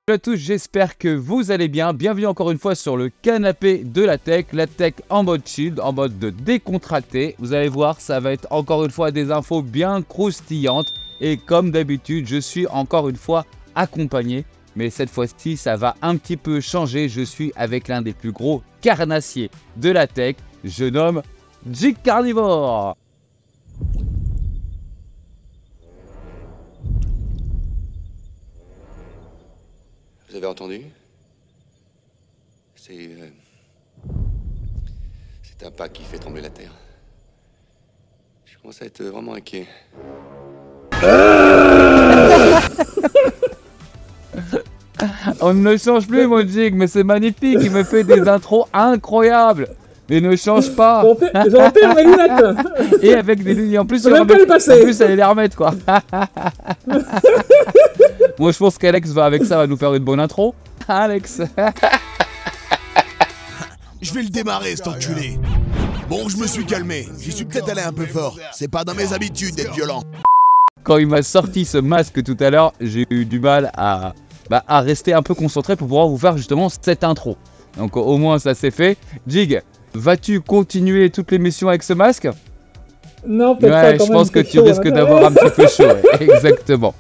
Salut à tous, j'espère que vous allez bien. Bienvenue encore une fois sur le canapé de la tech en mode chill, en mode de décontracté. Vous allez voir, ça va être encore une fois des infos bien croustillantes. Et comme d'habitude, je suis encore une fois accompagné. Mais cette fois-ci, ça va un petit peu changer. Je suis avec l'un des plus gros carnassiers de la tech. Je nomme Jig Carnivore. Vous avez entendu? C'est un pas qui fait trembler la terre. Je commence à être vraiment inquiet. On ne change plus mon Jig, mais c'est magnifique. Il me fait des intros incroyables. Mais ne change pas. J'ai enterré mes lunettes. Et avec des lunettes en plus, Je peux même pas les passer. En plus, elle les remettre quoi. Moi, je pense qu'Alex va avec ça, va nous faire une bonne intro. Alex. Je vais le démarrer, cet enculé. Bon, je me suis calmé. J'y suis peut-être allé un peu fort. C'est pas dans mes habitudes d'être violent. Quand il m'a sorti ce masque tout à l'heure, j'ai eu du mal à rester un peu concentré pour pouvoir vous faire justement cette intro. Donc au moins ça c'est fait. Jig, vas-tu continuer toutes les missions avec ce masque? Non, peut-être pas. Je pense que tu risques d'avoir un petit peu chaud. Ouais. Exactement.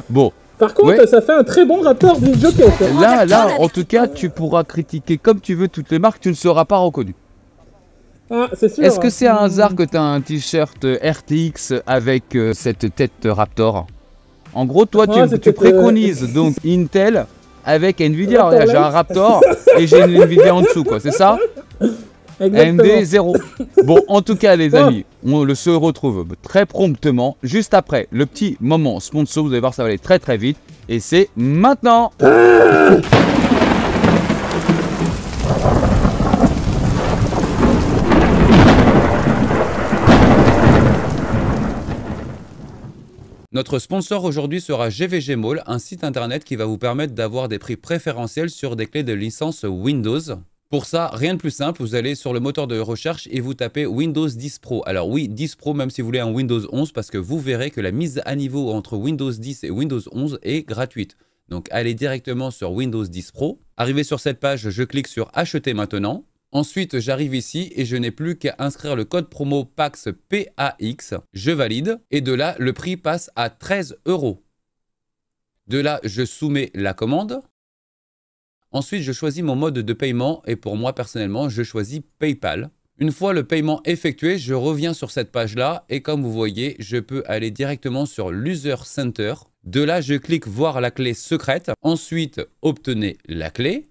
Bon. Par contre, ça fait un très bon rapport du Joker. Là, en tout cas, tu pourras critiquer comme tu veux toutes les marques, tu ne seras pas reconnu. Ah, c'est sûr. Est-ce que c'est un hasard que tu as un t-shirt RTX avec cette tête Raptor? En gros, toi, tu préconises donc Intel avec Nvidia. Regarde, j'ai un Raptor et j'ai une Nvidia en dessous, quoi. C'est ça? Exactement. AMD 0. Bon, en tout cas, les amis, on se retrouve très promptement, juste après le petit moment sponsor. Vous allez voir, ça va aller très très vite. Et c'est maintenant. Notre sponsor aujourd'hui sera GVG Mall, un site internet qui va vous permettre d'avoir des prix préférentiels sur des clés de licence Windows. Pour ça, rien de plus simple, vous allez sur le moteur de recherche et vous tapez Windows 10 Pro. Alors oui, 10 Pro même si vous voulez un Windows 11 parce que vous verrez que la mise à niveau entre Windows 10 et Windows 11 est gratuite. Donc allez directement sur Windows 10 Pro. Arrivé sur cette page, je clique sur Acheter maintenant. Ensuite, j'arrive ici et je n'ai plus qu'à inscrire le code promo PAX, PAX. Je valide et de là, le prix passe à 13 €. De là, je soumets la commande. Ensuite, je choisis mon mode de paiement et pour moi, personnellement, je choisis PayPal. Une fois le paiement effectué, je reviens sur cette page-là et comme vous voyez, je peux aller directement sur l'User Center. De là, je clique voir la clé secrète. Ensuite, obtenez la clé.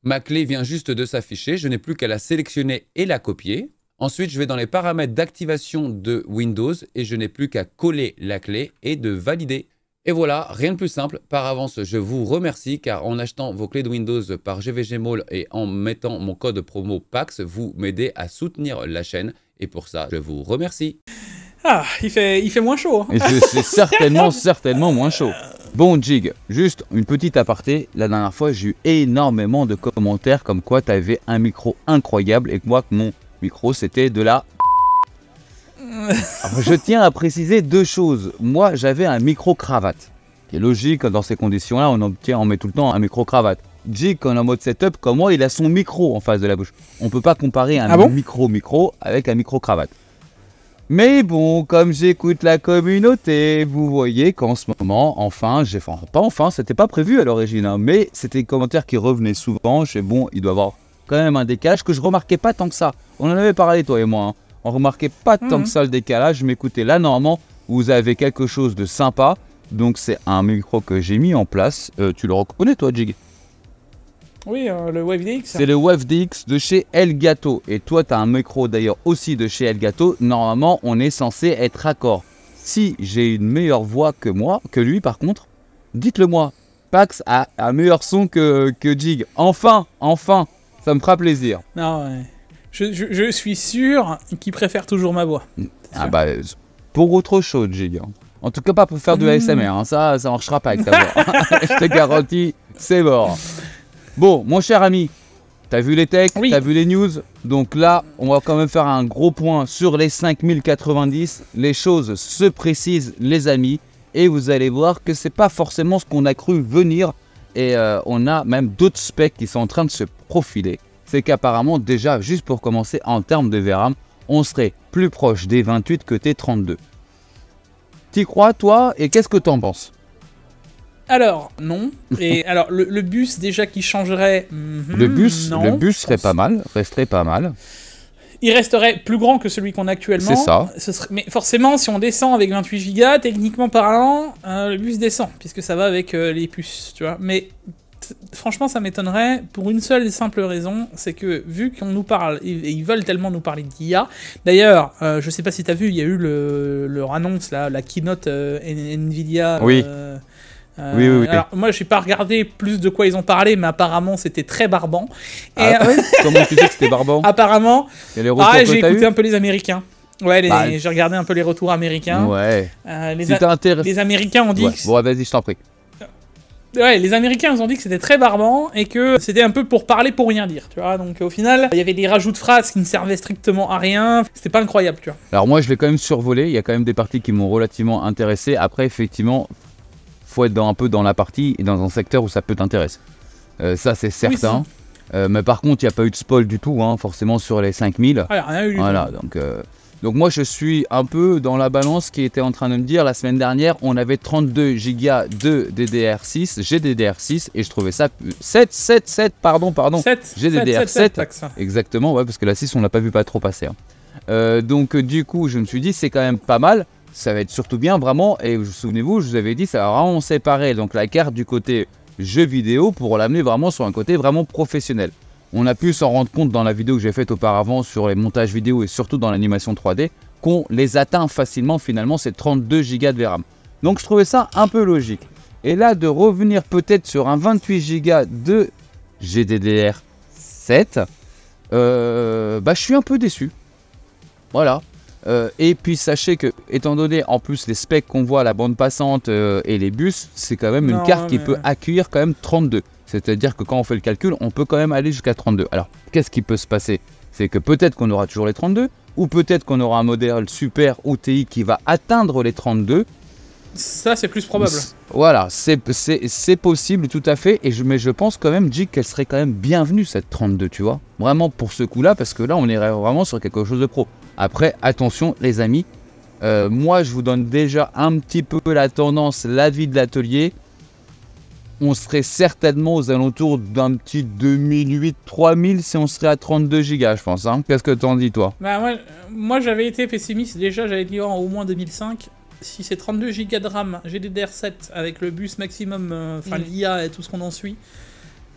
Ma clé vient juste de s'afficher. Je n'ai plus qu'à la sélectionner et la copier. Ensuite, je vais dans les paramètres d'activation de Windows et je n'ai plus qu'à coller la clé et de valider. Et voilà, rien de plus simple. Par avance, je vous remercie car en achetant vos clés de Windows par GVG Mall et en mettant mon code promo PAX, vous m'aidez à soutenir la chaîne. Et pour ça, je vous remercie. Ah, il fait moins chaud. Hein. Et c'est certainement moins chaud. Bon Jig, juste une petite aparté. La dernière fois, j'ai eu énormément de commentaires comme quoi tu avais un micro incroyable et que moi, mon micro, c'était de la... Alors, je tiens à préciser deux choses. Moi, j'avais un micro-cravate. Qui est logique, dans ces conditions-là, on met tout le temps un micro-cravate. Jig, quand on est en mode setup, comme moi, il a son micro en face de la bouche. On peut pas comparer un micro avec un micro-cravate. Mais bon, comme j'écoute la communauté, vous voyez qu'en ce moment, c'était pas prévu à l'origine, hein, mais c'était des commentaires qui revenaient souvent. Je sais, bon, il doit y avoir quand même un décalage que je remarquais pas tant que ça. On en avait parlé, toi et moi, hein. On remarquait pas tant que ça le décalage, mais écoutez, là, normalement, vous avez quelque chose de sympa. Donc, c'est un micro que j'ai mis en place. Tu le reconnais, toi, Jig? Oui, le WaveDX. C'est le WaveDX de chez Elgato. Et toi, tu as un micro d'ailleurs aussi de chez Elgato. Normalement, on est censé être raccord. Si j'ai une meilleure voix que lui, par contre, dites-le moi. Pax a un meilleur son que Jig. Enfin, ça me fera plaisir. Non, ouais. Je suis sûr qu'il préfère toujours ma voix. Ah bah, pour autre chose, Jig. En tout cas, pas pour faire de ASMR. Hein. Ça marchera pas avec ta voix. Je te garantis, c'est mort. Bon, mon cher ami, t'as vu les techs, t'as vu les news. Donc là, on va quand même faire un gros point sur les 5090. Les choses se précisent, les amis. Et vous allez voir que c'est pas forcément ce qu'on a cru venir et on a même d'autres specs qui sont en train de se profiler. C'est qu'apparemment déjà, juste pour commencer, en termes de VRAM, on serait plus proche des 28 que des 32. T'y crois toi et qu'est-ce que t'en penses? Alors, non. Et alors, le bus déjà qui changerait... Le bus serait pas mal, resterait pas mal. Il resterait plus grand que celui qu'on a actuellement. C'est ça. Mais forcément, si on descend avec 28 Go, techniquement parlant, le bus descend, puisque ça va avec les puces, tu vois. Mais franchement, ça m'étonnerait pour une seule et simple raison, c'est que vu qu'on nous parle, et ils veulent tellement nous parler d'IA, d'ailleurs, je sais pas si t'as vu, il y a eu leur annonce, là, la keynote Nvidia... Oui. Oui. Alors, moi, j'ai pas regardé plus de quoi ils ont parlé, mais apparemment, c'était très barbant. Et, comment tu sais que c'était barbant? Apparemment, j'ai écouté un peu les Américains. Ouais, j'ai regardé un peu les retours américains. Ouais. Les Américains ont dit... Ouais. Bon, vas-y, je t'en prie. Ouais, les Américains, ils ont dit que c'était très barbant et que c'était un peu pour parler pour rien dire, tu vois. Donc, au final, il y avait des rajouts de phrases qui ne servaient strictement à rien. C'était pas incroyable, tu vois. Alors, moi, je l'ai quand même survolé. Il y a quand même des parties qui m'ont relativement intéressé. Après, effectivement... faut être un peu dans la partie et dans un secteur où ça peut t'intéresser. Ça, c'est certain. Oui, mais par contre, il n'y a pas eu de spoil du tout, hein, forcément, sur les 5000. Ah, rien eu du voilà, donc moi, je suis un peu dans la balance qui était en train de me dire, la semaine dernière, on avait 32 Go de DDR6, GDDR6, et je trouvais ça... 7, pardon. 7, GDDR7, exactement, ouais, parce que la 6, on l'a pas vu pas trop passer. Hein. Donc, du coup, je me suis dit, c'est quand même pas mal. Ça va être surtout bien vraiment, et souvenez-vous, je vous avais dit, ça va vraiment séparer donc la carte du côté jeu vidéo pour l'amener vraiment sur un côté vraiment professionnel. On a pu s'en rendre compte dans la vidéo que j'ai faite auparavant sur les montages vidéo et surtout dans l'animation 3D, qu'on les atteint facilement finalement ces 32 Go de VRAM. Donc je trouvais ça un peu logique. Et là de revenir peut-être sur un 28 Go de GDDR7, je suis un peu déçu. Voilà. Et puis sachez que, étant donné en plus les specs qu'on voit, la bande passante et les bus, c'est quand même une carte qui peut accueillir quand même 32. C'est-à-dire que quand on fait le calcul, on peut quand même aller jusqu'à 32. Alors, qu'est-ce qui peut se passer? C'est que peut-être qu'on aura toujours les 32, ou peut-être qu'on aura un modèle super OTI qui va atteindre les 32. Ça, c'est plus probable. Voilà, c'est possible tout à fait, mais je pense quand même, Jig, qu'elle serait quand même bienvenue cette 32, tu vois. Vraiment pour ce coup-là, parce que là, on irait vraiment sur quelque chose de pro. Après, attention les amis, moi je vous donne déjà un petit peu la tendance, l'avis de l'atelier. On serait certainement aux alentours d'un petit 2008-3000 si on serait à 32 Go, je pense. Hein. Qu'est-ce que t'en dis toi? Bah moi j'avais été pessimiste déjà, j'avais dit au moins 2005. Si c'est 32 Go de RAM, GDDR7 avec le bus maximum, l'IA et tout ce qu'on en suit,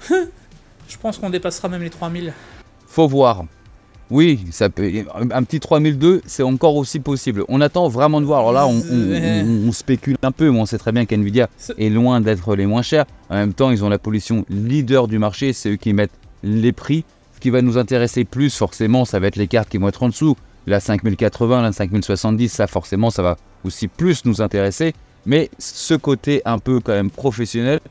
je pense qu'on dépassera même les 3000. Faut voir. Oui, ça peut, un petit 3002, c'est encore aussi possible. On attend vraiment de voir. Alors là, on spécule un peu, mais on sait très bien qu'NVIDIA est loin d'être les moins chers. En même temps, ils ont la position leader du marché, c'est eux qui mettent les prix. Ce qui va nous intéresser plus, forcément, ça va être les cartes qui vont être en dessous. La 5080, la 5070, ça forcément, ça va aussi plus nous intéresser. Mais ce côté un peu quand même professionnel,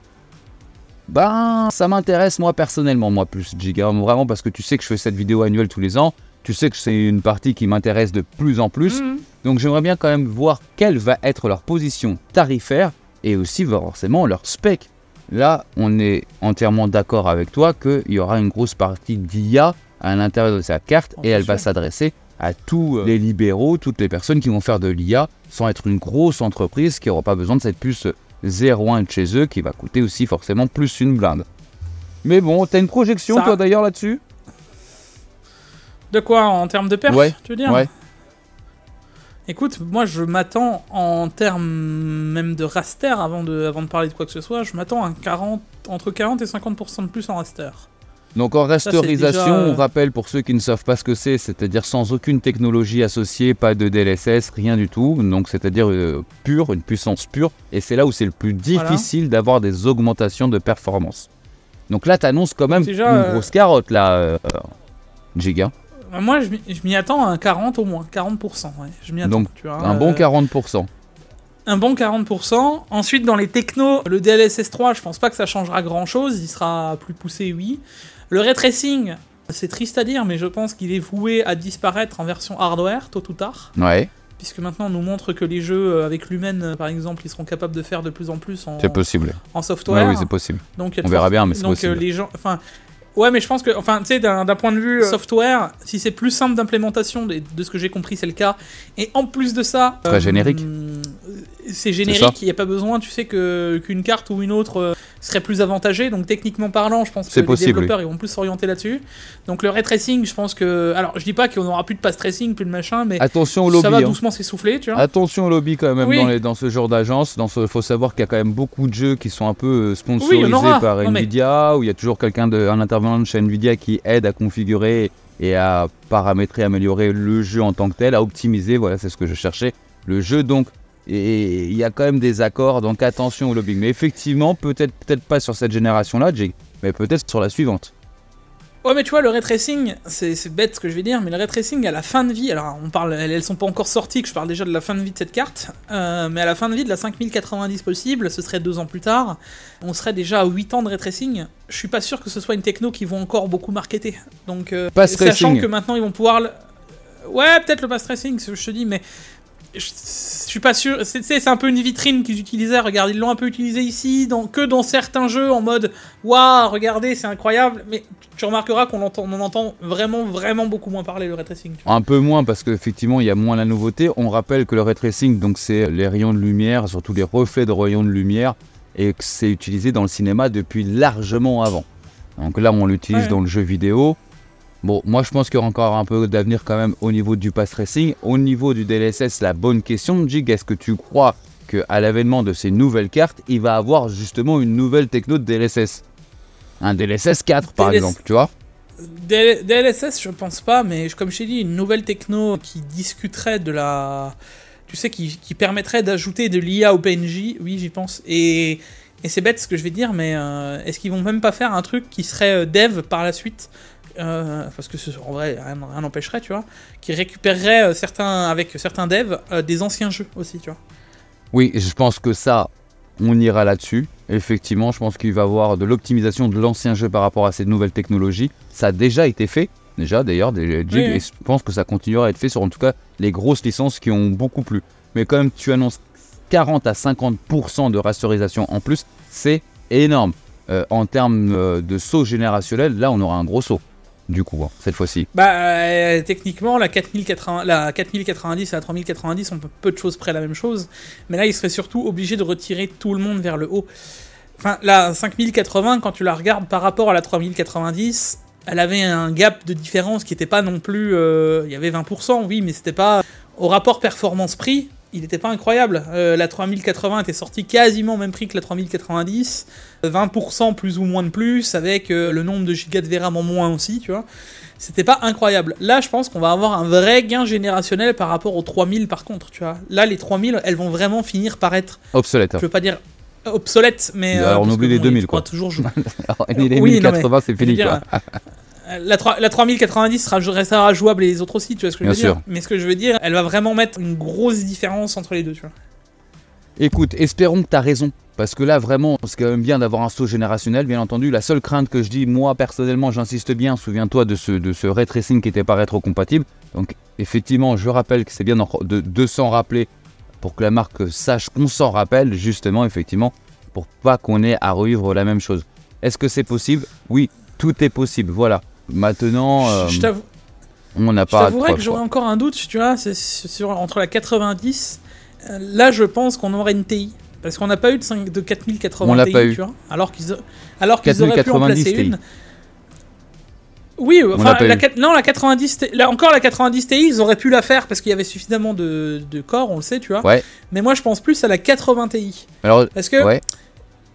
ça m'intéresse moi personnellement, moi plus Giga, vraiment parce que tu sais que je fais cette vidéo annuelle tous les ans, tu sais que c'est une partie qui m'intéresse de plus en plus, donc j'aimerais bien quand même voir quelle va être leur position tarifaire et aussi forcément leur spec. Là, on est entièrement d'accord avec toi qu'il y aura une grosse partie d'IA à l'intérieur de sa carte et elle va s'adresser à tous les libéraux, toutes les personnes qui vont faire de l'IA sans être une grosse entreprise qui n'aura pas besoin de cette puce 0.1 de chez eux qui va coûter aussi forcément plus une blinde. Mais bon, t'as une projection toi d'ailleurs là-dessus? De quoi? En termes de perf, tu veux dire? Ouais. Écoute, moi je m'attends en termes même de raster, avant de parler de quoi que ce soit, je m'attends à entre 40 et 50% de plus en raster. Donc en rasterisation, on rappelle pour ceux qui ne savent pas ce que c'est-à-dire sans aucune technologie associée, pas de DLSS, rien du tout, donc c'est-à-dire pure, une puissance pure, et c'est là où c'est le plus difficile d'avoir des augmentations de performance. Donc là, tu annonces quand même une grosse carotte là, Giga. Moi, je m'y attends à un 40 au moins, 40%, ouais. Je m'y attends, donc, tu vois, un bon 40%. Un bon 40%. Ensuite, dans les technos, le DLSS 3, je pense pas que ça changera grand-chose, il sera plus poussé, oui. Le ray tracing, c'est triste à dire, mais je pense qu'il est voué à disparaître en version hardware, tôt ou tard. Ouais. puisque maintenant on nous montre que les jeux avec Lumen, par exemple, ils seront capables de faire de plus en plus C'est possible. en software. Ouais, oui, c'est possible. Donc, On verra bien, mais c'est donc, possible. les gens, enfin, ouais, mais je pense que, enfin, tu sais, d'un point de vue software, si c'est plus simple d'implémentation, de ce que j'ai compris, c'est le cas. Et en plus de ça, très générique. C'est générique. Il n'y a pas besoin, tu sais, qu'une carte ou une autre serait plus avantagée. Donc techniquement parlant, je pense que les développeurs ils vont plus s'orienter là-dessus. Donc le ray tracing, je pense que, alors je dis pas qu'on n'aura plus de pass tracing, plus de machin, mais attention au lobby, ça va doucement s'essouffler, tu vois. Attention au lobby quand même dans ce genre d'agence. Faut savoir qu'il y a quand même beaucoup de jeux qui sont un peu sponsorisés par Nvidia, où il y a toujours un intervenant de chez Nvidia qui aide à configurer et à paramétrer, améliorer le jeu en tant que tel, à optimiser. Voilà, c'est ce que je cherchais. Le jeu donc. Et il y a quand même des accords, donc attention au lobbying. Mais effectivement, peut-être pas sur cette génération-là, Jake, mais peut-être sur la suivante. Ouais, mais tu vois, le ray tracing, c'est bête ce que je vais dire, mais le ray tracing à la fin de vie, alors on parle, elles sont pas encore sorties, que je parle déjà de la fin de vie de cette carte, mais à la fin de vie de la 5090 possible, ce serait 2 ans plus tard, on serait déjà à 8 ans de ray tracing. Je suis pas sûr que ce soit une techno qu'ils vont encore beaucoup marketer. Donc, sachant que maintenant ils vont pouvoir... Ouais, peut-être le pass tracing, je te dis, mais... Je suis pas sûr, c'est un peu une vitrine qu'ils utilisaient, regarde, ils l'ont un peu utilisé ici, que dans certains jeux, en mode « Waouh, regardez, c'est incroyable », mais tu remarqueras qu'on en entend vraiment beaucoup moins parler, le ray tracing. Un peu moins, parce qu'effectivement, il y a moins la nouveauté. On rappelle que le ray tracing, donc c'est les rayons de lumière, surtout les reflets de rayons de lumière, et que c'est utilisé dans le cinéma depuis largement avant. Donc là, on l'utilise dans le jeu vidéo. Bon, moi je pense qu'il y aura encore un peu d'avenir quand même au niveau du pass tracing. Au niveau du DLSS, la bonne question, Jig, est-ce que tu crois qu'à l'avènement de ces nouvelles cartes, il va avoir justement une nouvelle techno de DLSS? Un DLSS 4 par exemple, tu vois? DLSS, je pense pas, mais comme je t'ai dit, une nouvelle techno qui discuterait de la... Tu sais, qui permettrait d'ajouter de l'IA au PNJ, oui, j'y pense. Et c'est bête ce que je vais dire, mais est-ce qu'ils vont même pas faire un truc qui serait dev par la suite? Parce que en vrai rien n'empêcherait, tu vois, qui récupérerait avec certains devs des anciens jeux aussi, tu vois. Oui, je pense que ça, on ira là-dessus. Effectivement, je pense qu'il va y avoir de l'optimisation de l'ancien jeu par rapport à ces nouvelles technologies. Ça a déjà été fait, d'ailleurs, et je pense que ça continuera à être fait sur en tout cas les grosses licences qui ont beaucoup plu. Mais quand même, tu annonces 40 à 50% de rasterisation en plus, c'est énorme. En termes de saut générationnel, là on aura un gros saut. Du coup, cette fois-ci. Bah, techniquement, la 4090 et la 3090 ont peu de choses près la même chose. Mais là, ils seraient surtout obligés de retirer tout le monde vers le haut. Enfin, la 5080, quand tu la regardes par rapport à la 3090, elle avait un gap de différence qui n'était pas non plus... il y avait 20%, oui, mais c'était pas... Au rapport performance-prix, il n'était pas incroyable. La 3080 était sortie quasiment au même prix que la 3090. 20% plus ou moins de plus, avec le nombre de gigas de VRAM en moins aussi, tu vois. C'était pas incroyable. Là, je pense qu'on va avoir un vrai gain générationnel par rapport aux 3000 par contre, tu vois. Là, les 3000, elles vont vraiment finir par être... obsolètes. Je veux pas dire obsolètes, mais... Alors, on oublie les 2000, quoi. Toujours jouer. Les 1080, c'est fini, quoi. La 3090 restera jouable et les autres aussi, tu vois ce que je veux dire. Mais ce que je veux dire, elle va vraiment mettre une grosse différence entre les deux, tu vois. Écoute, espérons que tu as raison. Parce que là, vraiment, c'est quand même bien d'avoir un saut générationnel, bien entendu. La seule crainte que je dis, moi, personnellement, j'insiste bien, souviens-toi de ce ray tracing qui n'était pas rétrocompatible. Donc, effectivement, je rappelle que c'est bien de s'en rappeler pour que la marque sache qu'on s'en rappelle, justement, effectivement, pour pas qu'on ait à revivre la même chose. Est-ce que c'est possible? Oui, tout est possible, voilà. Maintenant, on n'a pas... Je t'avouerais que j'aurais encore un doute, tu vois, c'est entre la 90... Là, je pense qu'on aurait une TI. Parce qu'on n'a pas eu de 4080 on l'a TI, pas eu. Tu vois, alors qu'ils auraient pu en placer TI. une. Oui, enfin, la 90 TI, encore la 90 TI, ils auraient pu la faire parce qu'il y avait suffisamment de corps, on le sait, tu vois. Ouais. Mais moi, je pense plus à la 80 TI. Alors, parce que, tu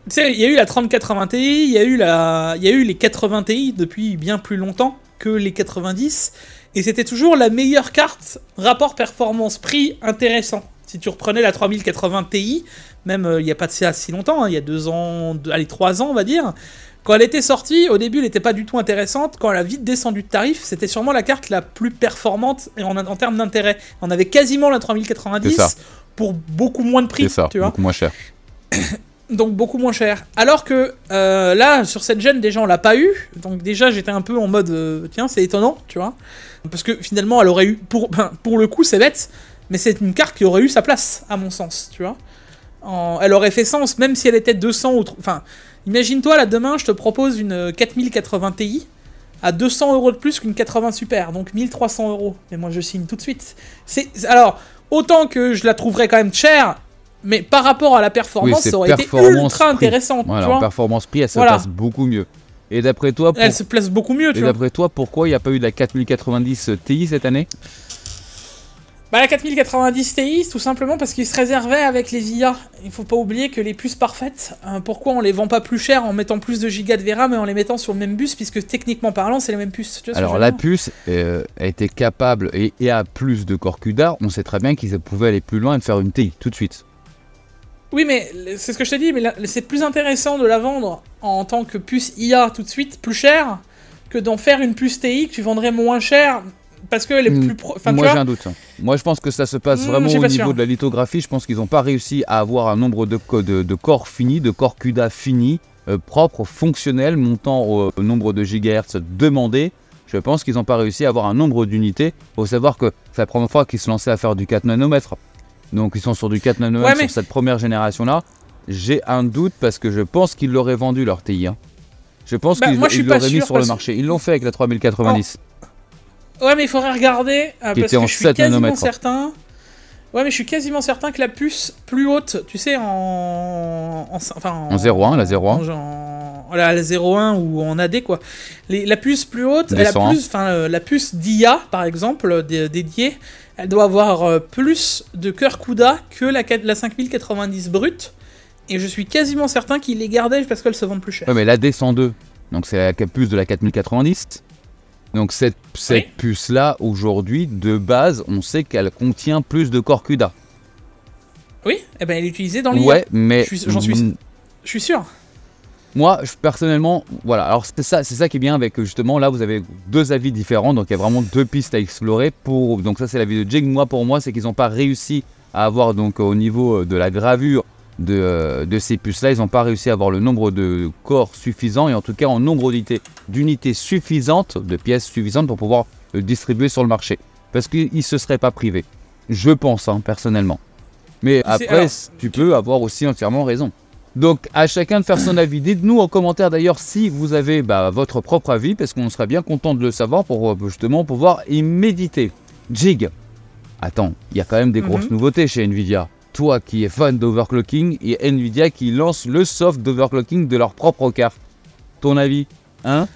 sais, il y a eu la 3080 Ti, il y a eu les 80 Ti depuis bien plus longtemps que les 90, et c'était toujours la meilleure carte rapport performance-prix intéressant. Si tu reprenais la 3080 Ti, même il n'y a pas de ça si longtemps, hein, il y a 2 ans, 3 ans on va dire, quand elle était sortie, au début elle n'était pas du tout intéressante, quand elle a vite descendu de tarif, c'était sûrement la carte la plus performante en termes d'intérêt. On avait quasiment la 3090 pour beaucoup moins de prix, tu vois. Beaucoup moins cher. Donc beaucoup moins cher. Alors que là, sur cette gen, déjà on l'a pas eu, donc déjà j'étais un peu en mode, tiens c'est étonnant, tu vois. Parce que finalement elle aurait eu, pour le coup c'est bête, mais c'est une carte qui aurait eu sa place, à mon sens, tu vois. Elle aurait fait sens, même si elle était 200 ou... Enfin, imagine-toi, là, demain, je te propose une 4080 Ti à 200 € de plus qu'une 80 Super, donc 1300 €. Mais moi, je signe tout de suite. Alors, autant que je la trouverais quand même chère, mais par rapport à la performance, ça aurait été ultra intéressant. Voilà, tu vois, en performance-prix, elle se place beaucoup mieux. Et d'après toi, elle se place beaucoup mieux, tu vois. Et d'après toi, pourquoi il n'y a pas eu de la 4090 Ti cette année? Bah, la 4090 Ti, tout simplement parce qu'ils se réservaient avec les IA. Il faut pas oublier que les puces parfaites, pourquoi on les vend pas plus cher en mettant plus de gigas de VRAM et en les mettant sur le même bus, puisque techniquement parlant, c'est les mêmes puces. Tu vois. Alors la puce a été capable et a plus de corps CUDA, on sait très bien qu'ils pouvaient aller plus loin et de faire une Ti tout de suite. Oui, mais c'est ce que je te dis, mais c'est plus intéressant de la vendre en tant que puce IA tout de suite, plus cher, que d'en faire une puce TI que tu vendrais moins cher. Parce qu'elle est plus moi j'ai un doute. Moi je pense que ça se passe vraiment au niveau de la lithographie. Je pense qu'ils n'ont pas réussi à avoir un nombre de corps finis, de corps CUDA finis, propres, fonctionnels, montant au nombre de gigahertz demandé. Je pense qu'ils n'ont pas réussi à avoir un nombre d'unités. Il faut savoir que c'est la première fois qu'ils se lançaient à faire du 4 nanomètres. Donc ils sont sur du 4 nanomètres sur cette première génération-là. J'ai un doute parce que je pense qu'ils l'auraient vendu leur TI. Je pense qu'ils l'auraient mis sur le marché. Ils l'ont fait avec la 3090. Ouais, mais il faudrait regarder, parce que je suis quasiment certain... Ouais, mais je suis quasiment certain que la puce plus haute, tu sais, en 0.1, la 0.1. La 0.1 ou en AD, quoi. La puce plus haute, la puce d'IA, par exemple, dédiée, elle doit avoir plus de cœur CUDA que la 5090 brute. Et je suis quasiment certain qu'ils les gardaient parce qu'elles se vendent plus cher. Ouais, mais la D102, donc c'est la puce de la 4090. Donc cette puce-là, aujourd'hui, de base, on sait qu'elle contient plus de corps CUDA. Oui, eh ben elle est utilisée dans l'IA. Ouais, mais... Je suis sûr. Moi, personnellement, voilà. Alors c'est ça qui est bien avec, justement, là, vous avez deux avis différents. Donc il y a vraiment deux pistes à explorer. Donc ça, c'est l'avis de Jig. Pour moi, c'est qu'ils n'ont pas réussi à avoir, donc au niveau de la gravure de ces puces-là, ils n'ont pas réussi à avoir le nombre de corps suffisant et en tout cas en nombre d'unités suffisantes, de pièces suffisantes pour pouvoir le distribuer sur le marché. Parce qu'ils ne se seraient pas privés. Je pense, personnellement. Mais après, tu peux avoir aussi entièrement raison. Donc, à chacun de faire son avis. Dites-nous en commentaire d'ailleurs si vous avez votre propre avis, parce qu'on serait bien content de le savoir pour justement pouvoir y méditer. Jig, attends, il y a quand même des grosses nouveautés chez Nvidia. Toi qui es fan d'overclocking et Nvidia qui lance le soft d'overclocking de leur propre carte. Ton avis, hein?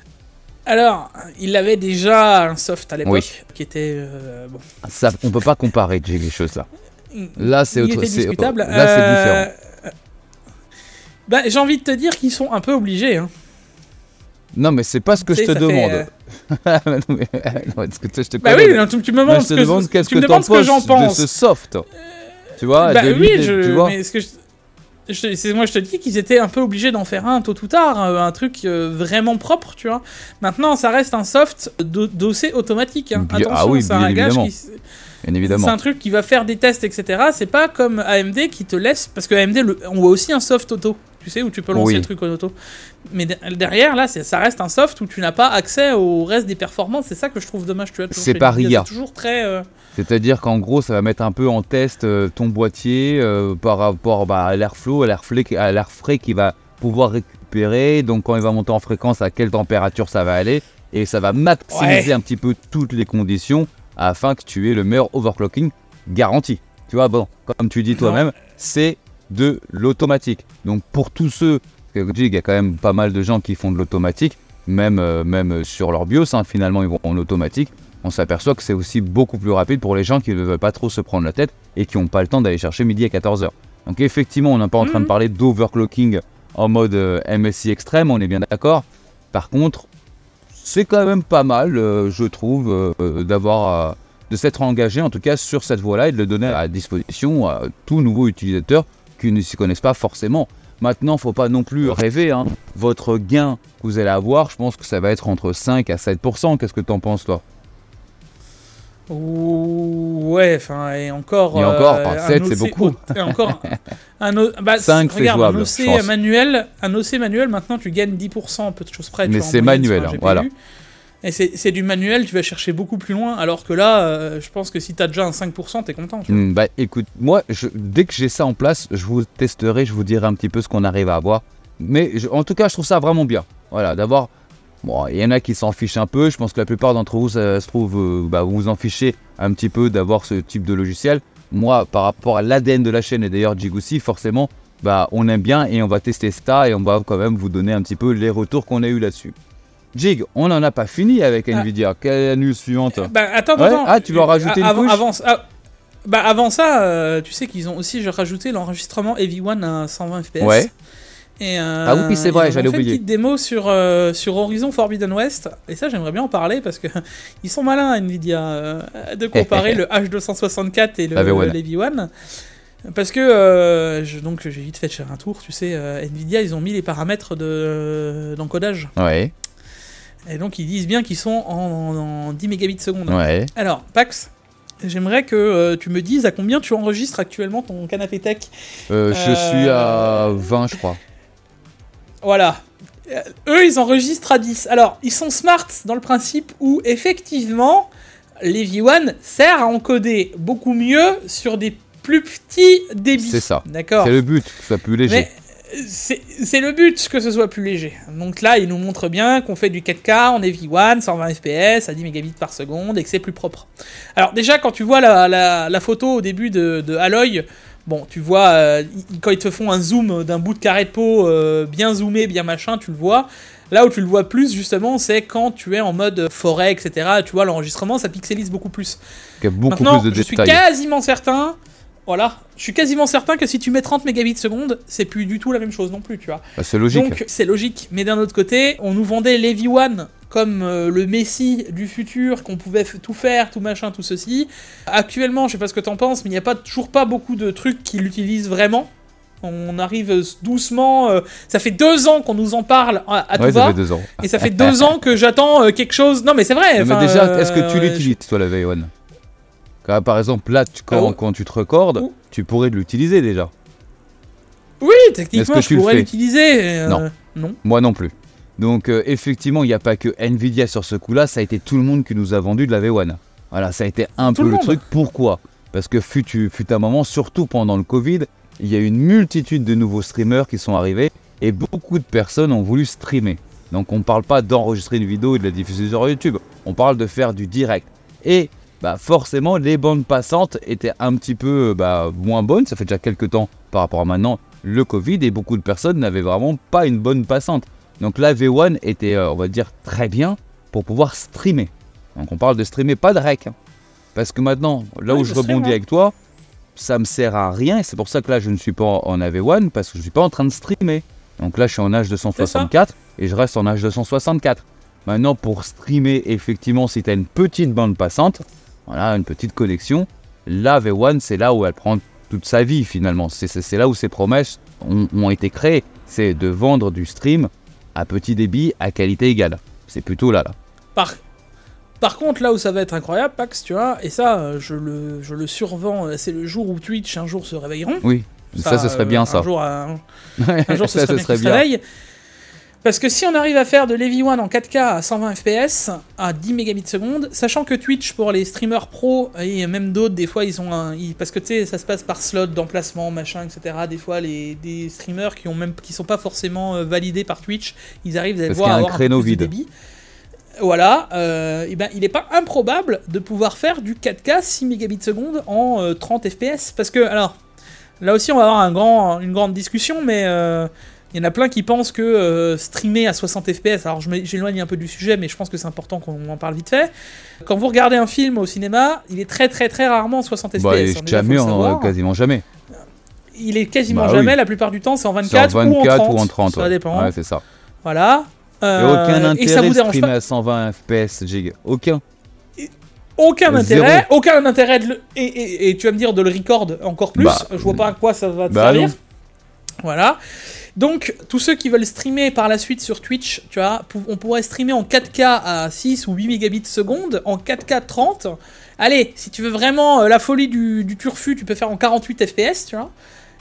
Alors, il avait déjà un soft à l'époque qui était bon. Ça, on peut pas comparer les choses là. Là, c'est discutable. Là, c'est différent. J'ai envie de te dire qu'ils sont un peu obligés. Hein. Non, mais c'est pas ce que je te demande. Tu me demandes qu'est-ce que j'en pense de ce soft. Tu vois, mais ce que moi je te dis qu'ils étaient un peu obligés d'en faire un tôt ou tard, un truc vraiment propre, tu vois. Maintenant, ça reste un soft dossé automatique. Hein. Attention, c'est un réglage évidemment. C'est un truc qui va faire des tests, etc. C'est pas comme AMD qui te laisse, parce que AMD, on voit aussi un soft auto. Tu sais, où tu peux lancer le truc en auto. Mais derrière, là, ça reste un soft où tu n'as pas accès au reste des performances. C'est ça que je trouve dommage. C'est pas RIA. C'est toujours très... C'est-à-dire qu'en gros, ça va mettre un peu en test ton boîtier par rapport à l'airflow, à l'air frais qu'il va pouvoir récupérer. Donc, quand il va monter en fréquence, à quelle température ça va aller. Et ça va maximiser un petit peu toutes les conditions afin que tu aies le meilleur overclocking garanti. Tu vois, bon, comme tu dis toi-même, c'est de l'automatique. Donc pour tous ceux, il y a quand même pas mal de gens qui font de l'automatique, même sur leur BIOS, finalement ils vont en automatique. On s'aperçoit que c'est aussi beaucoup plus rapide pour les gens qui ne veulent pas trop se prendre la tête et qui n'ont pas le temps d'aller chercher midi à 14h. Donc effectivement, on n'est pas en train de parler d'overclocking en mode MSI extrême, on est bien d'accord. Par contre, c'est quand même pas mal, je trouve, de s'être engagé en tout cas sur cette voie-là et de le donner à disposition à tout nouveau utilisateur qui ne s'y connaissent pas forcément. Maintenant, il ne faut pas non plus rêver. Votre gain que vous allez avoir, je pense que ça va être entre 5 à 7%. Qu'est-ce que tu en penses, toi? Ouais, et encore... 7 c'est beaucoup. Et encore 5 c'est jouable, un OC manuel, maintenant tu gagnes 10%, peu de choses près. Mais c'est manuel, voilà. Et c'est du manuel, tu vas chercher beaucoup plus loin, alors que là, je pense que si t'as déjà un 5%, t'es content. Tu vois. Bah écoute, moi, dès que j'ai ça en place, je vous testerai, je vous dirai un petit peu ce qu'on arrive à avoir. Mais en tout cas, je trouve ça vraiment bien. Voilà, d'avoir... Bon, il y en a qui s'en fichent un peu, je pense que la plupart d'entre vous, ça se trouve, vous vous en fichez un petit peu d'avoir ce type de logiciel. Moi, par rapport à l'ADN de la chaîne, et d'ailleurs Jig aussi, forcément, on aime bien et on va tester ça et on va quand même vous donner un petit peu les retours qu'on a eu là-dessus. Jig, on n'en a pas fini avec Nvidia. Quelle est la news suivante? Attends. Ah, tu vas rajouter une couche avant ça, tu sais qu'ils ont aussi rajouté l'enregistrement Heavy-One à 120 fps. Ouais. Et ah oui, c'est vrai, j'allais oublier. Ils ont fait une petite démo sur Horizon Forbidden West, et ça j'aimerais bien en parler parce que ils sont malins Nvidia de comparer le H264 et le Heavy-One. Parce que donc j'ai vite fait faire un tour, tu sais, Nvidia ils ont mis les paramètres d'encodage. Ouais. Et donc ils disent bien qu'ils sont en 10 mégabits seconde. Ouais. Alors, Pax, j'aimerais que tu me dises à combien tu enregistres actuellement ton canapé tech. Je suis à 20 je crois. Voilà. Eux, ils enregistrent à 10. Alors, ils sont smart dans le principe où, effectivement, l'Heavy-One sert à encoder beaucoup mieux sur des plus petits débits. C'est ça. D'accord. C'est le but, que ce soit plus léger. Mais c'est le but que ce soit plus léger. Donc là, ils nous montrent bien qu'on fait du 4K en Heavy-One, 120 fps, à 10 mégabits par seconde, et que c'est plus propre. Alors déjà, quand tu vois la photo au début de Alloy, bon, tu vois, quand ils te font un zoom d'un bout de carré de peau bien zoomé, bien machin, tu le vois. Là où tu le vois plus, justement, c'est quand tu es en mode forêt, etc. Tu vois, l'enregistrement, ça pixelise beaucoup plus. Il y a beaucoup Maintenant, plus de détails. Je suis quasiment certain... Voilà, je suis quasiment certain que si tu mets 30 mégabits seconde, c'est plus du tout la même chose non plus, tu vois. Bah, c'est logique. Donc c'est logique, mais d'un autre côté, on nous vendait l'Heavy-One comme le messie du futur, qu'on pouvait tout faire, tout machin, tout ceci. Actuellement, je sais pas ce que t'en penses, mais il n'y a toujours pas beaucoup de trucs qui l'utilisent vraiment. On arrive doucement, ça fait 2 ans qu'on nous en parle à tout va. Ça fait 2 ans. Et ça fait 2 ans que j'attends quelque chose... Non mais c'est vrai. Mais déjà, est-ce que tu l'utilises, toi, la Heavy-One? Par exemple, là, quand tu te recordes, tu pourrais l'utiliser déjà. Oui, techniquement, je pourrais l'utiliser. Non. Moi non plus. Donc, effectivement, il n'y a pas que Nvidia sur ce coup-là, ça a été tout le monde qui nous a vendu de la V1. Voilà, ça a été un peu le truc. Pourquoi? Parce que fut un moment, surtout pendant le Covid, il y a eu une multitude de nouveaux streamers qui sont arrivés et beaucoup de personnes ont voulu streamer. Donc, on ne parle pas d'enregistrer une vidéo et de la diffuser sur YouTube. On parle de faire du direct. Et forcément, les bandes passantes étaient un petit peu moins bonnes. Ça fait déjà quelques temps par rapport à maintenant le Covid et beaucoup de personnes n'avaient vraiment pas une bonne passante. Donc la V1 était, on va dire, très bien pour pouvoir streamer. Donc on parle de streamer, pas de rec. Parce que maintenant, là où je rebondis avec toi, ça me sert à rien. Et c'est pour ça que là, je ne suis pas en AV1 parce que je ne suis pas en train de streamer. Donc là, je suis en H264 et je reste en H264. Maintenant, pour streamer, effectivement, si tu as une petite bande passante, voilà, une petite connexion, la V1, c'est là où elle prend toute sa vie finalement. C'est là où ses promesses ont été créées. C'est de vendre du stream à petit débit, à qualité égale. C'est plutôt là. Par contre, là où ça va être incroyable, Pax, tu vois, et ça, je le survends, c'est le jour où Twitch un jour se réveilleront. Oui, ça ce serait bien ça. Un jour, ce serait bien qu'ils se réveillent. Parce que si on arrive à faire de l'Heavy-One en 4K à 120 fps, à 10 mégabits seconde, sachant que Twitch, pour les streamers pro, et même d'autres, des fois, ils ont parce que tu sais, ça se passe par slot d'emplacement, machin, etc. Des fois, des streamers qui sont pas forcément validés par Twitch, ils arrivent à avoir un créneau vide. Débit. Voilà, il n'est pas improbable de pouvoir faire du 4K 6 mégabits seconde en 30 fps. Parce que, alors, là aussi, on va avoir une grande discussion, mais... il y en a plein qui pensent que streamer à 60 fps, alors j'éloigne un peu du sujet, mais je pense que c'est important qu'on en parle vite fait. Quand vous regardez un film au cinéma, il est très très très rarement en 60 fps. Quasiment jamais. Il est quasiment jamais, la plupart du temps c'est en 24, ou en 30. Ça dépend. Ouais, c'est ça. Voilà. Il n'y a aucun intérêt de streamer à 120 fps, Jig. Aucun. Aucun intérêt. Et tu vas me dire de le record encore plus. Je vois pas à quoi ça va te servir. Non. Voilà. Donc, tous ceux qui veulent streamer par la suite sur Twitch, tu vois, on pourrait streamer en 4K à 6 ou 8 mégabits seconde, en 4K 30. Allez, si tu veux vraiment la folie du turfu, tu peux faire en 48 fps, tu vois.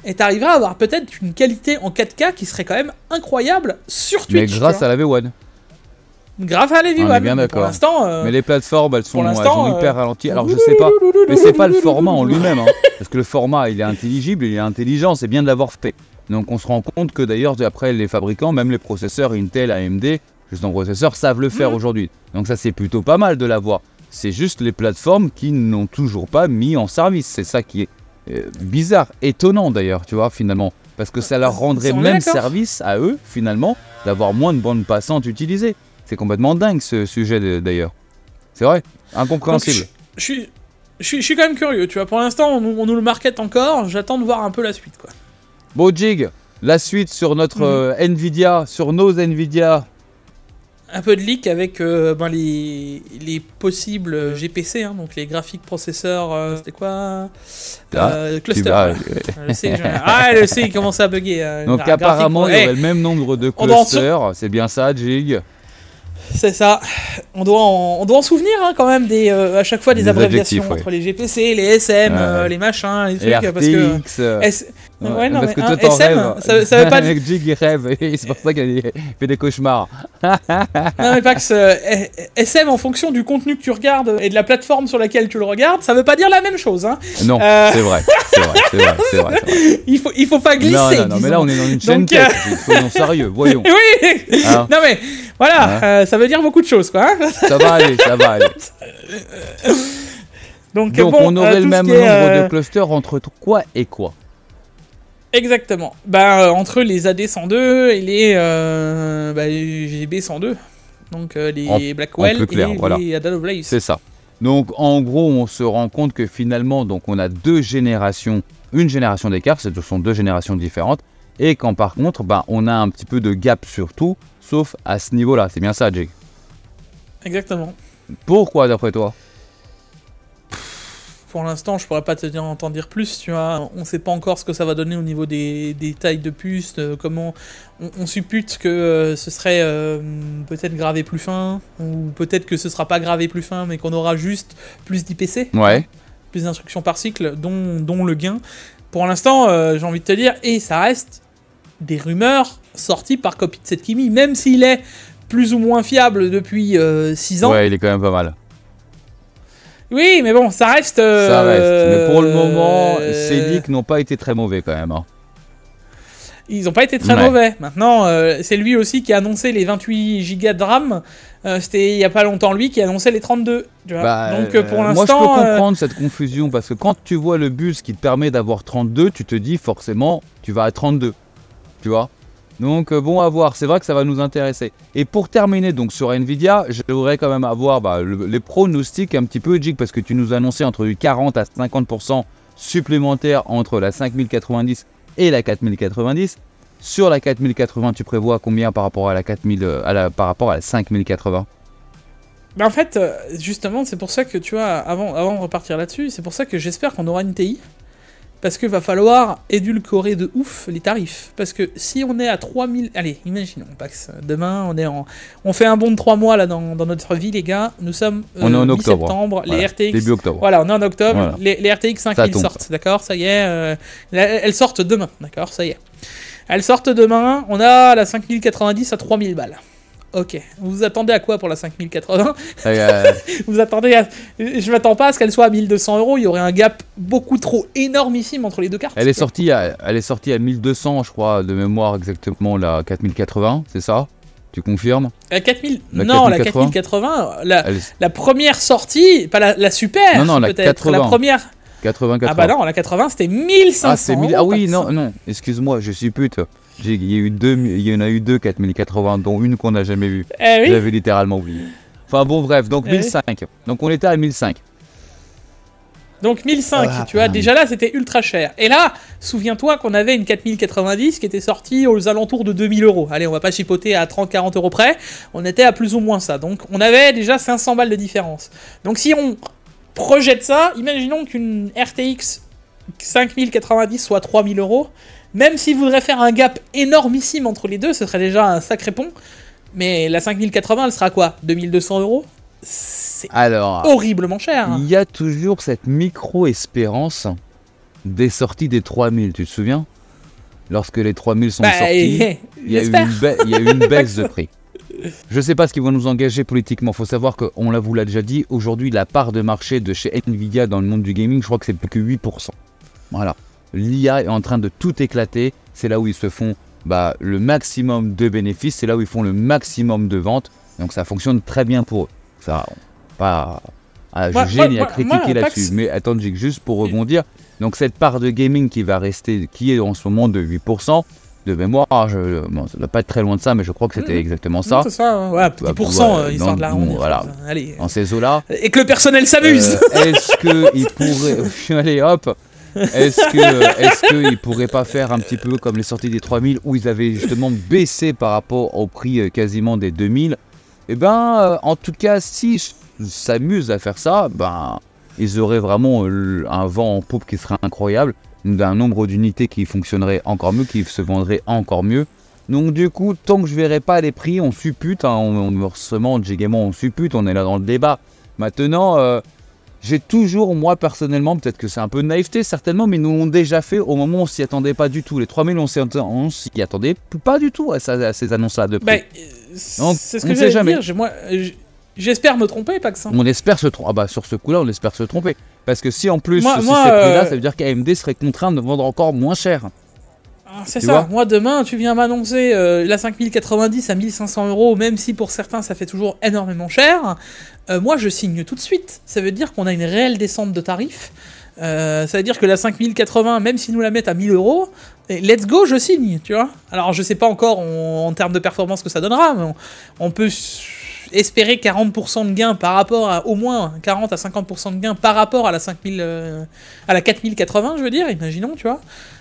Et t'arriveras à avoir peut-être une qualité en 4K qui serait quand même incroyable sur Twitch. Mais grâce à la V1. grave à les On est bien Pour d'accord. l'instant, Mais les plateformes, elles sont l'instant, hyper ralenties. Alors je sais pas, mais c'est pas le format en lui-même, hein, parce que le format il est intelligible, il est intelligent, c'est bien de l'avoir fait. Donc on se rend compte que d'ailleurs après les fabricants, même les processeurs Intel, AMD, juste en processeur, savent le faire aujourd'hui. Donc ça c'est plutôt pas mal de l'avoir. C'est juste les plateformes qui n'ont toujours pas mis en service. C'est ça qui est bizarre, étonnant d'ailleurs, tu vois, finalement. Parce que ça leur rendrait même service à eux, finalement, d'avoir moins de bandes passantes utilisées. C'est complètement dingue ce sujet d'ailleurs. C'est vrai, incompréhensible. Donc, je suis quand même curieux, tu vois. Pour l'instant, on nous le market encore. J'attends de voir un peu la suite, quoi. Bon, Jig, la suite sur notre Nvidia, sur nos Nvidia. Un peu de leak avec les possibles GPC, hein, donc les graphiques processeurs, c'était quoi cluster. Je sais, il commençait à bugger. Donc apparemment, il y aurait le même nombre de clusters, c'est bien ça, Jig? C'est ça. On doit en souvenir hein, quand même à chaque fois des abréviations entre les GPC, les SM, les machins, les trucs. RTX, parce que toi t'en rêves. Ça veut pas dire... Jig il rêve et c'est pour ça qu'il fait des cauchemars. Non mais Pax, SM en fonction du contenu que tu regardes et de la plateforme sur laquelle tu le regardes, ça veut pas dire la même chose. Hein. Non, c'est vrai. Il faut pas glisser. Non, mais là on est dans une chaîne tech, soyons sérieux, voyons. Oui. Hein? Non mais voilà, ça veut dire beaucoup de choses quoi. Hein. Ça va aller. Donc bon, on aurait le même nombre de clusters entre quoi et quoi? Exactement. Entre les AD102 et les GB102. Donc les Blackwell et les Ada Lovelace. C'est ça. Donc en gros, on se rend compte que finalement, donc on a une génération d'écart, ce sont deux générations différentes, et quand par contre, on a un petit peu de gap sur tout, sauf à ce niveau-là. C'est bien ça, Jake? Exactement. Pourquoi d'après toi? Pour l'instant, je pourrais pas t'en dire plus, tu vois. On sait pas encore ce que ça va donner au niveau des tailles de puces, comment on suppute que ce serait peut-être gravé plus fin, ou peut-être que ce sera pas gravé plus fin, mais qu'on aura juste plus d'IPC, plus d'instructions par cycle, dont le gain. Pour l'instant, j'ai envie de te dire, et ça reste des rumeurs sorties par Copy7Kimi, même s'il est plus ou moins fiable depuis 6 ans. Ouais, il est quand même pas mal. Oui, mais bon, ça reste... Mais pour le moment, ces leaks n'ont pas été très mauvais quand même. Hein. Ils n'ont pas été très mauvais. Maintenant, c'est lui aussi qui a annoncé les 28 Go de RAM. C'était il n'y a pas longtemps lui qui annonçait les 32. Tu vois. Donc pour l'instant... Moi, je peux comprendre cette confusion parce que quand tu vois le bus qui te permet d'avoir 32, tu te dis forcément, tu vas à 32. Tu vois. Donc bon à voir, c'est vrai que ça va nous intéresser. Et pour terminer donc sur Nvidia, je voudrais quand même avoir les pronostics un petit peu, Jig, parce que tu nous annonçais entre du 40 à 50% supplémentaire entre la 5090 et la 4090. Sur la 4080, tu prévois combien par rapport à la 5080? En fait, justement, c'est pour ça que tu vois, avant de repartir là-dessus, c'est pour ça que j'espère qu'on aura une TI. Parce qu'il va falloir édulcorer de ouf les tarifs. Parce que si on est à 3000... Allez, imaginons, Pax, demain, on fait un bond de 3 mois là, dans notre vie, les gars. Nous sommes on est en octobre. Septembre, voilà, les RTX... Début octobre. Voilà, on est en octobre. Voilà. Les RTX 5000 sortent, d'accord? Ça y est. Elles sortent demain, d'accord? Ça y est. Elles sortent demain. On a la 5090 à 3000 balles. Ok. Vous vous attendez à quoi pour la 5080? Vous attendez à... Je m'attends pas à ce qu'elle soit à 1200 €. Il y aurait un gap beaucoup trop énormissime entre les deux cartes. Elle est sortie à 1200, je crois, de mémoire exactement, la 4080, c'est ça? Tu confirmes? La 4000... Non, la 4080, la première sortie, pas la super, non, peut-être. 80. La première... 80. Ah bah non, la 80 c'était 1500 Ah, c'est 1000... Ah oui, non, excuse-moi, je suis pute. Il y en a eu deux 4080, dont une qu'on n'a jamais vue. Oui. J'avais littéralement oublié. Enfin bon, bref, donc 1005. Donc on était à 1005. Donc 1005, tu vois, déjà là c'était ultra cher. Et là, souviens-toi qu'on avait une 4090 qui était sortie aux alentours de 2000 €. Allez, on va pas chipoter à 30-40 € près. On était à plus ou moins ça. Donc on avait déjà 500 balles de différence. Donc si on projette ça, imaginons qu'une RTX 5090 soit 3000 €. Même s'il voudrait faire un gap énormissime entre les deux, ce serait déjà un sacré pont. Mais la 5080, elle sera quoi? 2200 €? C'est horriblement cher. Il y a toujours cette micro-espérance des sorties des 3000, tu te souviens? Lorsque les 3000 sont sortis, il y a eu une baisse de prix. Je sais pas ce qu'ils vont nous engager politiquement. Faut savoir qu'on vous l'a déjà dit, aujourd'hui la part de marché de chez Nvidia dans le monde du gaming, je crois que c'est plus que 8%. Voilà. L'IA est en train de tout éclater. C'est là où ils se font le maximum de bénéfices. C'est là où ils font le maximum de ventes. Donc ça fonctionne très bien pour eux. Ça, pas à juger ni à critiquer là-dessus. Mais attends, juste pour rebondir. Donc cette part de gaming qui va rester, qui est en ce moment de 8%. De mémoire, ça ne doit pas être très loin de ça, mais je crois que c'était exactement ça. C'est ça, ouais, petit pourcent, histoire de la ronde. Voilà, allez. En ces eaux-là. Et que le personnel s'amuse. Est-ce qu'il pourrait... Allez, hop. Est-ce qu'ils pourraient pas faire un petit peu comme les sorties des 3000 où ils avaient justement baissé par rapport au prix quasiment des 2000? Eh ben, en tout cas, s'ils s'amusent à faire ça, ils auraient vraiment un vent en poupe qui serait incroyable. D'un nombre d'unités qui fonctionnerait encore mieux, qui se vendraient encore mieux. Donc du coup, tant que je verrai pas les prix, on suppute, on on suppute, on est là dans le débat. Maintenant, j'ai toujours, moi personnellement, peut-être que c'est un peu de naïveté certainement, mais nous l'ont déjà fait au moment où on s'y attendait pas du tout. Les 3000, on s'y attendait pas du tout à ces annonces-là de prix. Donc, c'est ce que j'allais dire. Moi, j'espère me tromper, Pax. On espère se tromper. Sur ce coup-là, on espère se tromper. Parce que si en plus, ces prix-là, ça veut dire qu'AMD serait contraint de vendre encore moins cher. C'est ça. Moi, demain, tu viens m'annoncer la 5090 à 1500 €, même si pour certains, ça fait toujours énormément cher. Moi, je signe tout de suite. Ça veut dire qu'on a une réelle descente de tarifs. Ça veut dire que la 5080, même si nous la mettent à 1000 €, let's go, je signe, tu vois. Alors, je sais pas encore en termes de performance que ça donnera, mais on peut espérer 40% de gain par rapport à au moins 40 à 50% de gain par rapport à la 4080, je veux dire, imaginons, tu vois.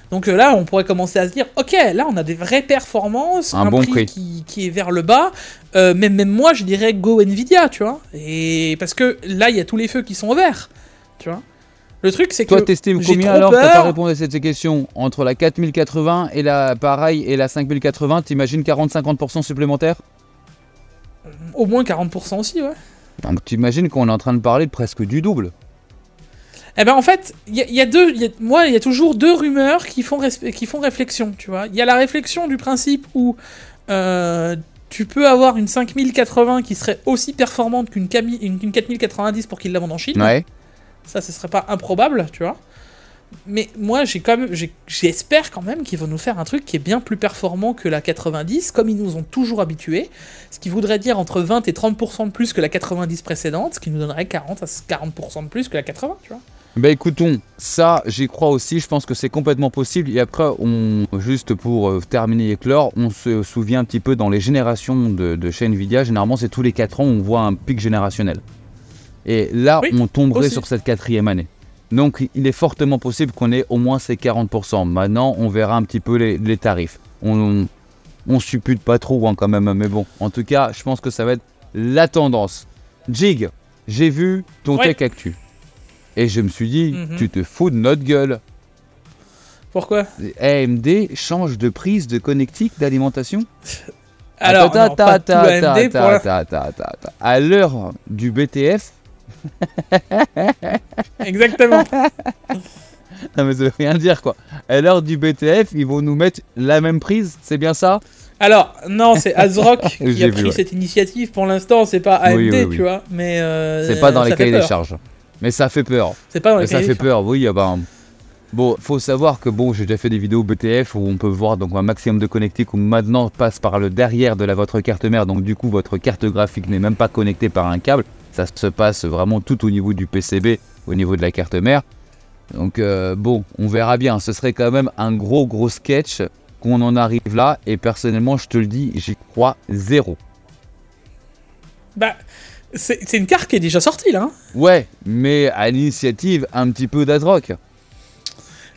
Donc là, on pourrait commencer à se dire, ok, là, on a des vraies performances, un bon prix qui est vers le bas. Même moi, je dirais go Nvidia, tu vois. Et parce que là, il y a tous les feux qui sont au vert, tu vois. Le truc, c'est que. Toi, t'estimes combien alors? T'as pas répondu à cette question. Entre la 4080 et la 5080, t'imagines 40-50% supplémentaires? Au moins 40% aussi, ouais. Donc t'imagines qu'on est en train de parler de presque du double. Eh ben en fait, il y a toujours deux rumeurs qui font réflexion, tu vois. Il y a la réflexion du principe où tu peux avoir une 5080 qui serait aussi performante qu'une 4090 pour qu'ils la vendent en Chine. Ouais. Ça, ce serait pas improbable, tu vois. Mais moi, j'espère quand même qu'ils vont nous faire un truc qui est bien plus performant que la 90, comme ils nous ont toujours habitués. Ce qui voudrait dire entre 20 et 30% de plus que la 90 précédente, ce qui nous donnerait 40 à 40% de plus que la 80, tu vois. Bah écoutons, ça j'y crois aussi, je pense que c'est complètement possible. Et après, juste pour terminer et clore, on se souvient un petit peu dans les générations de chez Nvidia, généralement c'est tous les 4 ans on voit un pic générationnel. Et là, oui, on tomberait sur cette 4e année. Donc il est fortement possible qu'on ait au moins ces 40%. Maintenant, on verra un petit peu les tarifs. On suppute pas trop quand même, mais bon. En tout cas, je pense que ça va être la tendance. Jig, j'ai vu ton Tech Actu. Et je me suis dit, tu te fous de notre gueule. Pourquoi? AMD change de prise de connectique d'alimentation. Alors, à l'heure du BTF. Exactement. Non mais ça veut rien dire quoi. À l'heure du BTF, ils vont nous mettre la même prise, c'est bien ça? Alors, non, c'est ASRock qui a pris cette initiative pour l'instant, c'est pas AMD, oui. Tu vois. Mais c'est pas dans les cahiers des charges. Mais ça fait peur. C'est pas dans les cahiers des charges. Ça fait peur, oui. Bon, faut savoir que j'ai déjà fait des vidéos BTF où on peut voir donc un maximum de connectique où maintenant passe par le derrière de votre carte mère. Donc du coup, votre carte graphique n'est même pas connectée par un câble. Ça se passe vraiment tout au niveau du PCB, au niveau de la carte mère. Donc on verra bien. Ce serait quand même un gros sketch qu'on en arrive là. Et personnellement, je te le dis, j'y crois zéro. Bah, c'est une carte qui est déjà sortie là. Hein. Ouais, mais à l'initiative un petit peu d'ASRock.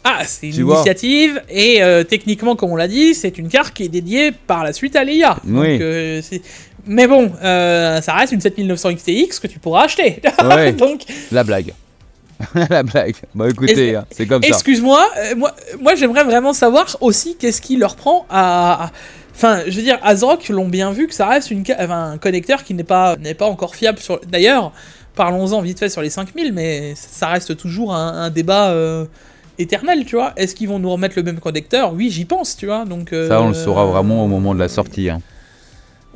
Ah, c'est une initiative et techniquement, comme on l'a dit, c'est une carte qui est dédiée par la suite à l'IA. Oui. Donc, mais bon, ça reste une 7900 XTX que tu pourras acheter. Ouais. Donc... La blague. La blague. Bah écoutez, c'est comme ça. Excuse-moi, moi j'aimerais vraiment savoir aussi qu'est-ce qui leur prend à... Enfin, je veux dire, ASRock l'ont bien vu que ça reste un connecteur qui n'est pas encore fiable sur... D'ailleurs, parlons-en vite fait sur les 5000, mais ça reste toujours un débat... éternel, tu vois. Est-ce qu'ils vont nous remettre le même connecteur? Oui, j'y pense, tu vois. Donc ça, on le saura vraiment au moment de la sortie. Hein.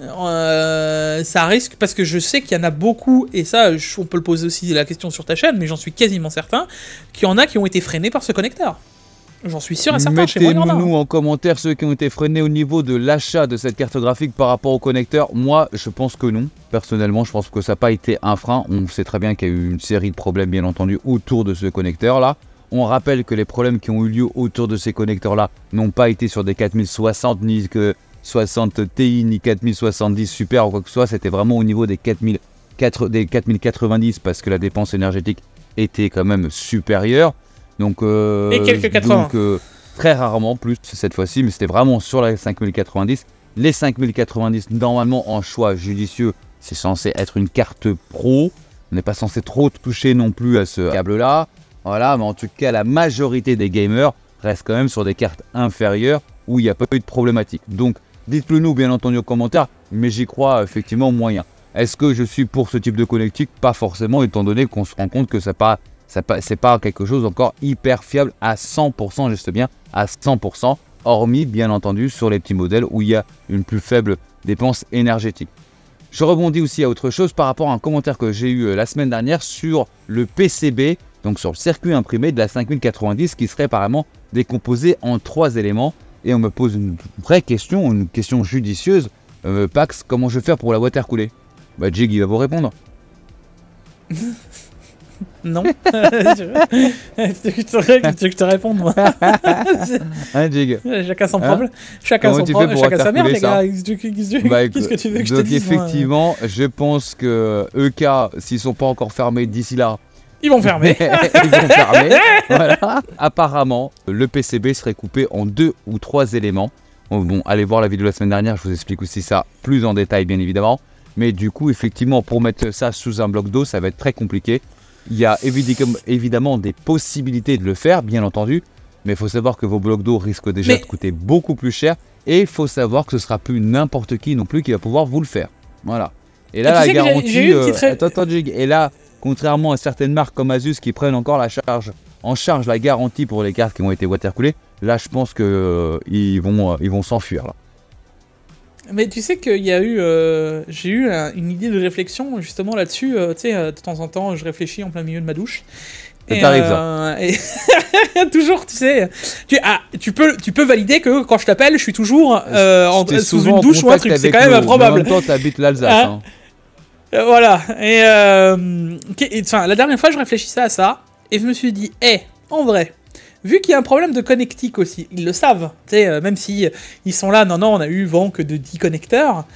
ça risque, parce que je sais qu'il y en a beaucoup, et ça, on peut le poser aussi la question sur ta chaîne, mais j'en suis quasiment certain, qu'il y en a qui ont été freinés par ce connecteur. J'en suis sûr et certain, chez moi, il y en a. Mettez-nous en commentaire ceux qui ont été freinés au niveau de l'achat de cette carte graphique par rapport au connecteur. Moi, je pense que non. Personnellement, je pense que ça n'a pas été un frein. On sait très bien qu'il y a eu une série de problèmes, bien entendu, autour de ce connecteur-là. On rappelle que les problèmes qui ont eu lieu autour de ces connecteurs-là n'ont pas été sur des 4060, ni que 60 Ti, ni 4070 Super ou quoi que ce soit. C'était vraiment au niveau des 4090 parce que la dépense énergétique était quand même supérieure. Donc, et quelques 80. Donc, très rarement plus cette fois-ci, mais c'était vraiment sur la 5090. Les 5090, normalement en choix judicieux, c'est censé être une carte pro. On n'est pas censé trop toucher non plus à ce câble-là. Voilà, mais en tout cas, la majorité des gamers restent quand même sur des cartes inférieures où il n'y a pas eu de problématique. Donc, dites-le nous bien entendu en commentaire, mais j'y crois effectivement moyen. Est-ce que je suis pour ce type de connectique? Pas forcément, étant donné qu'on se rend compte que c'est pas quelque chose encore hyper fiable à 100%, juste bien à 100%, hormis bien entendu sur les petits modèles où il y a une plus faible dépense énergétique. Je rebondis aussi à autre chose par rapport à un commentaire que j'ai eu la semaine dernière sur le PCB, donc sur le circuit imprimé de la 5090 qui serait apparemment décomposé en 3 éléments. Et on me pose une vraie question, une question judicieuse. Pax, comment je vais faire pour la water cooler? Bah Jig il va vous répondre. Non. Tu veux que je te réponde, moi? Hein, Jig? Chacun son problème. Chacun son problème. Chacun sa merde, les gars. Qu'est-ce que tu veux que je te dise? Donc, effectivement, je pense que EK, s'ils sont pas encore fermés d'ici là, ils vont fermer. Ils vont fermer. Voilà. Apparemment, le PCB serait coupé en 2 ou 3 éléments. Bon, allez voir la vidéo de la semaine dernière, je vous explique aussi ça plus en détail, bien évidemment. Mais du coup, effectivement, pour mettre ça sous un bloc d'eau, ça va être très compliqué. Il y a évidemment des possibilités de le faire, bien entendu. Mais il faut savoir que vos blocs d'eau risquent déjà de coûter beaucoup plus cher. Et il faut savoir que ce ne sera plus n'importe qui non plus qui va pouvoir vous le faire. Voilà. Et là, la garantie... Attends, Jig. Et là, contrairement à certaines marques comme Asus qui prennent encore en charge la garantie pour les cartes qui ont été watercoolées, là, je pense qu'ils vont s'enfuir, là. Mais tu sais qu'il y a eu, j'ai eu une idée de réflexion justement là-dessus. Tu sais, de temps en temps, je réfléchis en plein milieu de ma douche. Ça t'arrive ça. Et toujours, tu sais, tu peux valider que quand je t'appelle, je suis toujours sous une douche ou un truc. C'est quand même improbable. En même temps, t'habites l'Alsace. Hein. Voilà. Et la dernière fois, je réfléchissais à ça et je me suis dit, en vrai. Vu qu'il y a un problème de connectique aussi, ils le savent, même si ils sont là, non, on a eu vent que de 10 connecteurs,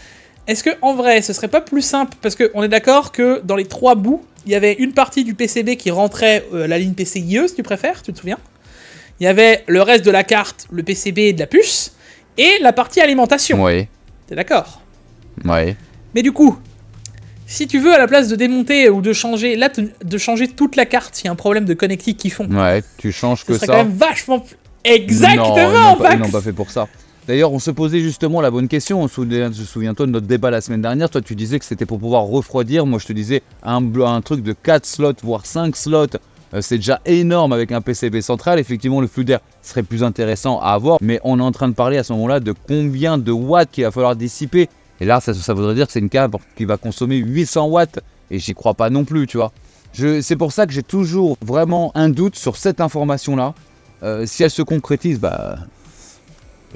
est-ce que en vrai, ce serait pas plus simple, parce qu'on est d'accord que dans les 3 bouts, il y avait une partie du PCB qui rentrait la ligne PCIe, si tu préfères, tu te souviens? Il y avait le reste de la carte, le PCB et de la puce, et la partie alimentation. Oui. T'es d'accord? Oui. Mais du coup, si tu veux, à la place de démonter ou de changer, de changer toute la carte, s'il y a un problème de connectique qu'ils font. Ouais, tu changes que ça. C'est quand même vachement plus... Exactement, ils n'ont pas fait pour ça. D'ailleurs, on se posait justement la bonne question. Souviens-toi de notre débat la semaine dernière. Toi, tu disais que c'était pour pouvoir refroidir. Moi, je te disais un truc de 4 slots, voire 5 slots. C'est déjà énorme avec un PCB central. Effectivement, le flux d'air serait plus intéressant à avoir. Mais on est en train de parler à ce moment-là de combien de watts qu'il va falloir dissiper. Et là, ça voudrait dire que c'est une carte qui va consommer 800 watts. Et j'y crois pas non plus, tu vois. C'est pour ça que j'ai toujours vraiment un doute sur cette information-là. Si elle se concrétise, bah,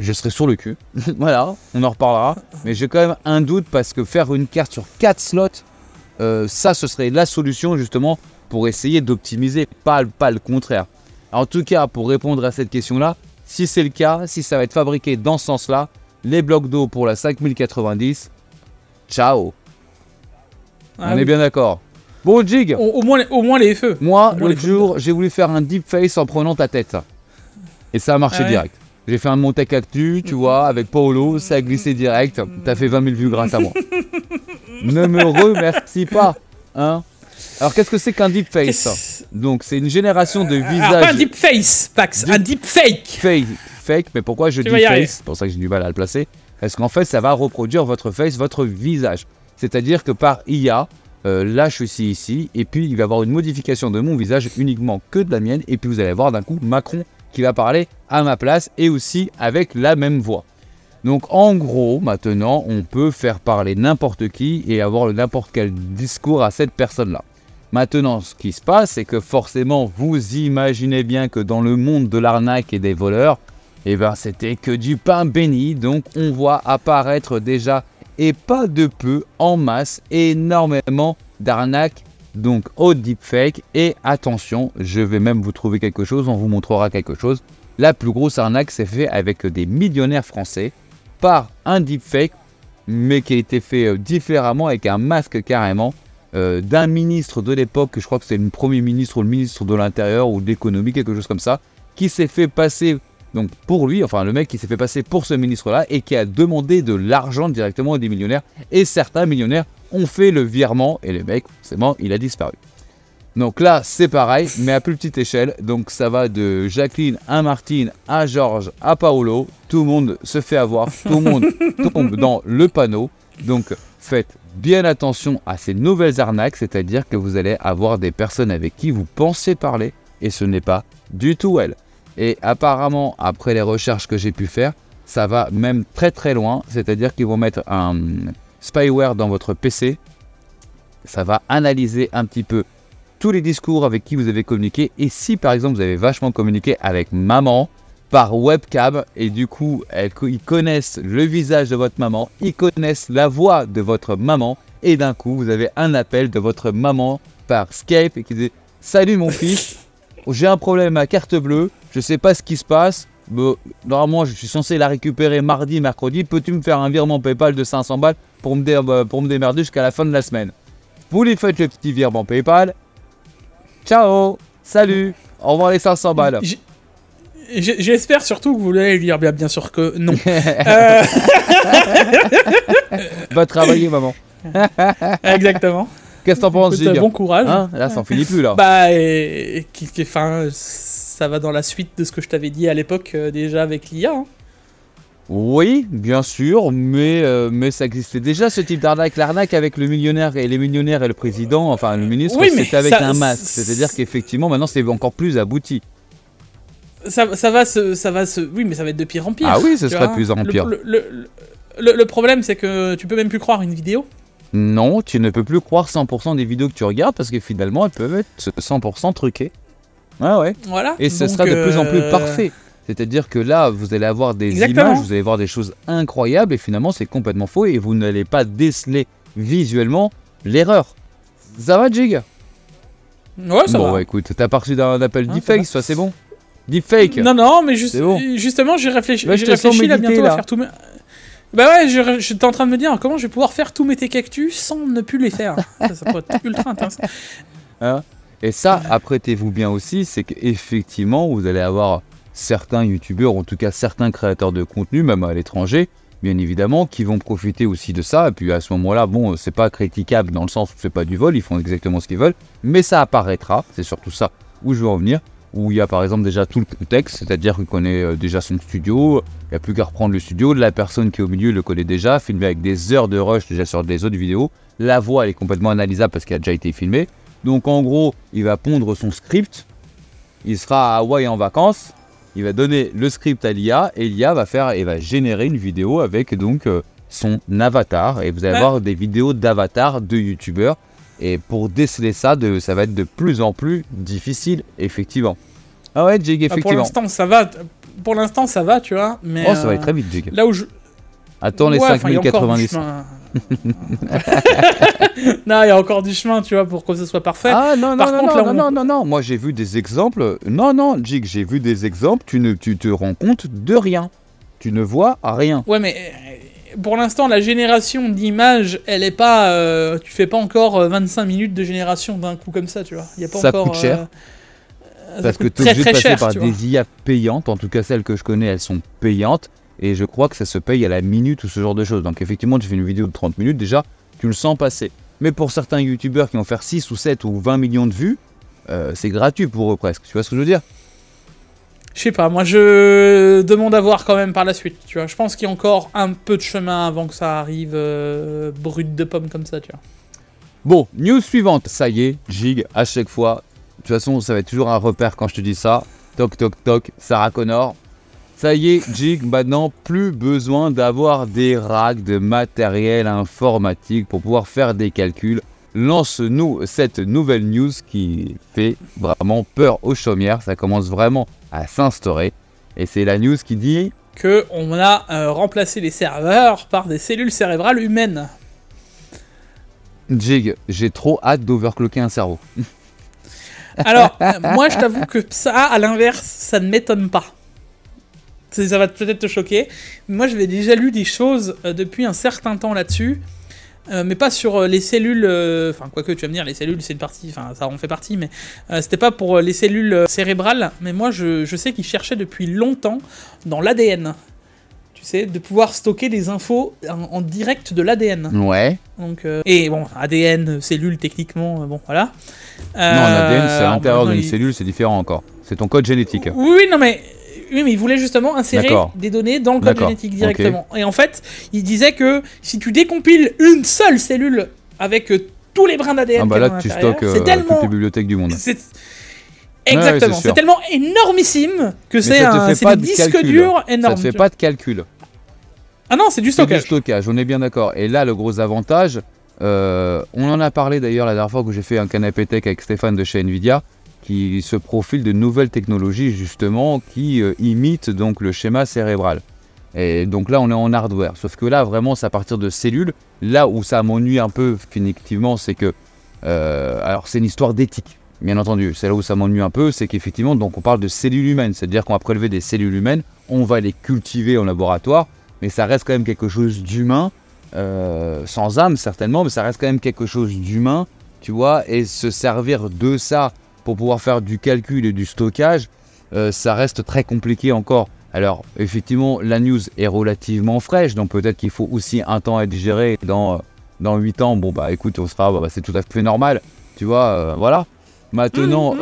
je serai sur le cul. Voilà, on en reparlera. Mais j'ai quand même un doute parce que faire une carte sur 4 slots, ça, ce serait la solution justement pour essayer d'optimiser, pas le contraire. En tout cas, pour répondre à cette question-là, si c'est le cas, si ça va être fabriqué dans ce sens-là, les blocs d'eau pour la 5090, ciao. On est bien d'accord. Bon, Jig. Au moins les feux. Moi, l'autre jour, j'ai voulu faire un deep face en prenant ta tête. Et ça a marché direct. J'ai fait un Montec Actu, tu vois, avec Paolo, ça a glissé direct. T'as fait 20 000 vues grâce à moi. Ne me remercie pas, hein. Alors, qu'est-ce que c'est qu'un deep face? Donc, c'est une génération de visages... Pas un deep face, Pax, un deep fake. Fake, mais pourquoi je dis face? C'est pour ça que j'ai du mal à le placer. Parce qu'en fait, ça va reproduire votre face, votre visage. C'est-à-dire que par IA, là, je suis ici, et puis il va y avoir une modification de mon visage uniquement que de la mienne, et puis vous allez voir d'un coup Macron qui va parler à ma place, et aussi avec la même voix. Donc en gros, maintenant, on peut faire parler n'importe qui et avoir n'importe quel discours à cette personne-là. Maintenant, ce qui se passe, c'est que forcément, vous imaginez bien que dans le monde de l'arnaque et des voleurs, eh ben, c'était que du pain béni. Donc on voit apparaître déjà, et pas de peu, en masse, énormément d'arnaques donc au deepfake. Et attention, je vais même vous trouver quelque chose, on vous montrera quelque chose. La plus grosse arnaque s'est fait avec des millionnaires français par un deepfake, mais qui a été fait différemment avec un masque carrément d'un ministre de l'époque, je crois que c'est le premier ministre ou le ministre de l'Intérieur ou de l'économie, quelque chose comme ça, qui s'est fait passer donc pour lui, enfin le mec qui s'est fait passer pour ce ministre-là et qui a demandé de l'argent directement à des millionnaires. Et certains millionnaires ont fait le virement et le mec, forcément, il a disparu. Donc là, c'est pareil, mais à plus petite échelle. Donc ça va de Jacqueline à Martine, à Georges, à Paolo. Tout le monde se fait avoir, tout le monde tombe dans le panneau. Donc faites bien attention à ces nouvelles arnaques, c'est-à-dire que vous allez avoir des personnes avec qui vous pensez parler et ce n'est pas du tout elles. Et apparemment, après les recherches que j'ai pu faire, ça va même très très loin, c'est-à-dire qu'ils vont mettre un spyware dans votre PC. Ça va analyser un petit peu tous les discours avec qui vous avez communiqué. Et si par exemple vous avez vachement communiqué avec maman par webcam et du coup ils connaissent le visage de votre maman, ils connaissent la voix de votre maman et d'un coup vous avez un appel de votre maman par Skype et qui dit « Salut mon fils, j'ai un problème à carte bleue, je sais pas ce qui se passe, mais normalement je suis censé la récupérer mardi, mercredi, peux-tu me faire un virement PayPal de 500 balles pour me démerder jusqu'à la fin de la semaine ?» Vous lui faites le petit virement PayPal. Ciao, salut, au revoir les 500 balles. J'espère surtout que vous allez lui dire bien sûr que non. Va travailler, maman. Exactement. Qu'est-ce que t'en penses, Giga ? Bon courage. Hein, là, ça en finit plus, là. Bah, ça va dans la suite de ce que je t'avais dit à l'époque déjà avec l'IA. Hein. Oui, bien sûr, mais ça existait déjà ce type d'arnaque. L'arnaque avec le millionnaire et les millionnaires et le président, enfin le ministre, oui, c'était avec un masque. C'est-à-dire qu'effectivement, maintenant, c'est encore plus abouti. Ça va se... Oui, mais ça va être de pire en pire. Ah oui, ce sera de plus en pire. Le problème, c'est que tu peux même plus croire une vidéo. Non, tu ne peux plus croire 100% des vidéos que tu regardes parce que finalement, elles peuvent être 100% truquées. Ah ouais. Voilà. Et ce sera de plus en plus parfait. C'est-à-dire que là, vous allez avoir des images, vous allez voir des choses incroyables et finalement, c'est complètement faux et vous n'allez pas déceler visuellement l'erreur. Ça va, Jig ? Ouais, ça va. Bon, écoute, t'as pas reçu d'un appel deepfake, ça c'est bon ? Deepfake. Non, mais justement, j'ai réfléchi là bientôt à faire tout... Bah ouais, j'étais en train de me dire comment je vais pouvoir faire tous mes cactus sans ne plus les faire. Ça peut être ultra intéressant. Hein ? Et ça, apprêtez-vous bien aussi, c'est qu'effectivement, vous allez avoir certains youtubeurs, en tout cas certains créateurs de contenu, même à l'étranger, bien évidemment, qui vont profiter aussi de ça. Et puis à ce moment-là, bon, c'est pas critiquable dans le sens où c'est pas du vol, ils font exactement ce qu'ils veulent, mais ça apparaîtra, c'est surtout ça où je veux en venir, où il y a par exemple déjà tout le contexte, c'est-à-dire qu'il connaît déjà son studio, il n'y a plus qu'à reprendre le studio, la personne qui est au milieu le connaît déjà, filmé avec des heures de rush déjà sur des autres vidéos, la voix elle est complètement analysable parce qu'elle a déjà été filmée, donc en gros, il va pondre son script, il sera à Hawaï en vacances, il va donner le script à l'IA et l'IA va générer une vidéo avec donc son avatar et vous allez avoir des vidéos d'avatar de youtubeurs et pour déceler ça, ça va être de plus en plus difficile, effectivement. Ah ouais, Jig, effectivement. Pour l'instant, ça va, tu vois. Mais ça va aller très vite, Jig. Là où je... Attends les 5090. Non, il y a encore du chemin, tu vois, pour que ce soit parfait. Ah non. Moi, j'ai vu des exemples. Non, Jig, j'ai vu des exemples. Tu te rends compte de rien. Tu ne vois rien. Ouais, mais pour l'instant, la génération d'images, elle est pas... tu fais pas encore 25 minutes de génération d'un coup comme ça, tu vois. Y a pas ça encore, coûte cher. Parce que tu es obligé de passer par des IA payantes. En tout cas, celles que je connais, elles sont payantes. Et je crois que ça se paye à la minute ou ce genre de choses. Donc effectivement, tu fais une vidéo de 30 minutes, déjà, tu le sens passer. Mais pour certains youtubeurs qui vont faire 6 ou 7 ou 20 millions de vues, c'est gratuit pour eux presque. Tu vois ce que je veux dire ? Je sais pas, moi je demande à voir quand même par la suite, tu vois. Je pense qu'il y a encore un peu de chemin avant que ça arrive brut de pomme comme ça, tu vois. Bon, news suivante. Ça y est, Jig, à chaque fois. De toute façon, ça va être toujours un repère quand je te dis ça. Toc, toc, toc, Sarah Connor. Ça y est, Jig, maintenant, plus besoin d'avoir des racks de matériel informatique pour pouvoir faire des calculs. Lance-nous cette nouvelle news qui fait vraiment peur aux chaumières. Ça commence vraiment à s'instaurer. Et c'est la news qui dit... qu'on a remplacé les serveurs par des cellules cérébrales humaines. Jig, j'ai trop hâte d'overclocker un cerveau. Alors, moi, je t'avoue que ça, à l'inverse, ça ne m'étonne pas. Ça va peut-être te choquer. Moi, j'avais déjà lu des choses depuis un certain temps là-dessus. Mais pas sur les cellules... Enfin, quoique, tu vas me dire, les cellules, c'est une partie... Enfin, ça en fait partie, mais... c'était pas pour les cellules cérébrales. Mais moi, je sais qu'ils cherchaient depuis longtemps dans l'ADN. Tu sais, de pouvoir stocker des infos en direct de l'ADN. Ouais. Donc, et bon, ADN, cellules, techniquement, bon, voilà. Non, l'ADN, c'est à l'intérieur d'une cellule, c'est différent encore. C'est ton code génétique. Oui, non, mais il voulait justement insérer des données dans le code génétique directement. Okay. Et en fait, il disait que si tu décompiles une seule cellule avec tous les brins d'ADN, ah bah là, tu stockes tellement... toutes les bibliothèques du monde. Exactement, ouais, c'est tellement énormissement que c'est des disques durs énormes. Ça te fait pas de calcul. Ah non, c'est du stockage. C'est du stockage, on est bien d'accord. Et là, le gros avantage, on en a parlé d'ailleurs la dernière fois que j'ai fait un canapé tech avec Stéphane de chez Nvidia, qui se profile de nouvelles technologies justement qui imitent donc le schéma cérébral. Et donc là, on est en hardware. Sauf que là, vraiment, c'est à partir de cellules. Là où ça m'ennuie un peu, effectivement, c'est que... alors, c'est une histoire d'éthique. Bien entendu, c'est là où ça m'ennuie un peu, c'est qu'effectivement, donc on parle de cellules humaines, c'est-à-dire qu'on va prélever des cellules humaines, on va les cultiver en laboratoire, mais ça reste quand même quelque chose d'humain, sans âme certainement, mais ça reste quand même quelque chose d'humain, tu vois, et se servir de ça pour pouvoir faire du calcul et du stockage, ça reste très compliqué encore. Alors, effectivement, la news est relativement fraîche, donc peut-être qu'il faut aussi un temps à digérer dans 8 ans, bon bah écoute, on sera, bah, c'est tout à fait normal, tu vois, voilà. Maintenant,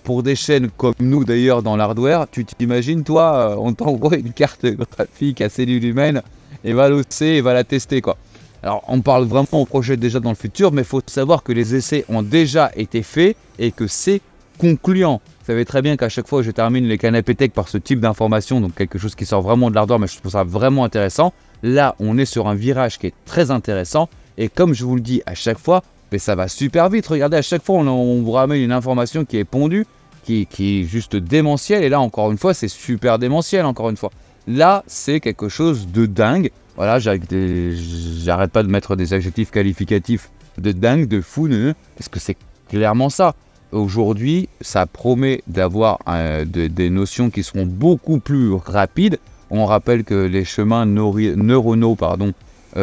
pour des chaînes comme nous d'ailleurs dans l'hardware, tu t'imagines, toi, on t'envoie une carte graphique à cellules humaines et va l'osser et va la tester, quoi. Alors, on parle vraiment, on projette déjà dans le futur, mais il faut savoir que les essais ont déjà été faits et que c'est concluant. Vous savez très bien qu'à chaque fois, je termine les canapés tech par ce type d'information, donc quelque chose qui sort vraiment de l'hardware, mais je trouve ça vraiment intéressant. Là, on est sur un virage qui est très intéressant et comme je vous le dis à chaque fois, mais ça va super vite. Regardez, à chaque fois, on vous ramène une information qui est pondue, qui est juste démentielle. Et là, encore une fois, c'est super démentiel, encore une fois. Là, c'est quelque chose de dingue. Voilà, j'arrête pas de mettre des adjectifs qualificatifs de dingue, de fou, parce que c'est clairement ça. Aujourd'hui, ça promet d'avoir des notions qui seront beaucoup plus rapides. On rappelle que les chemins neuronaux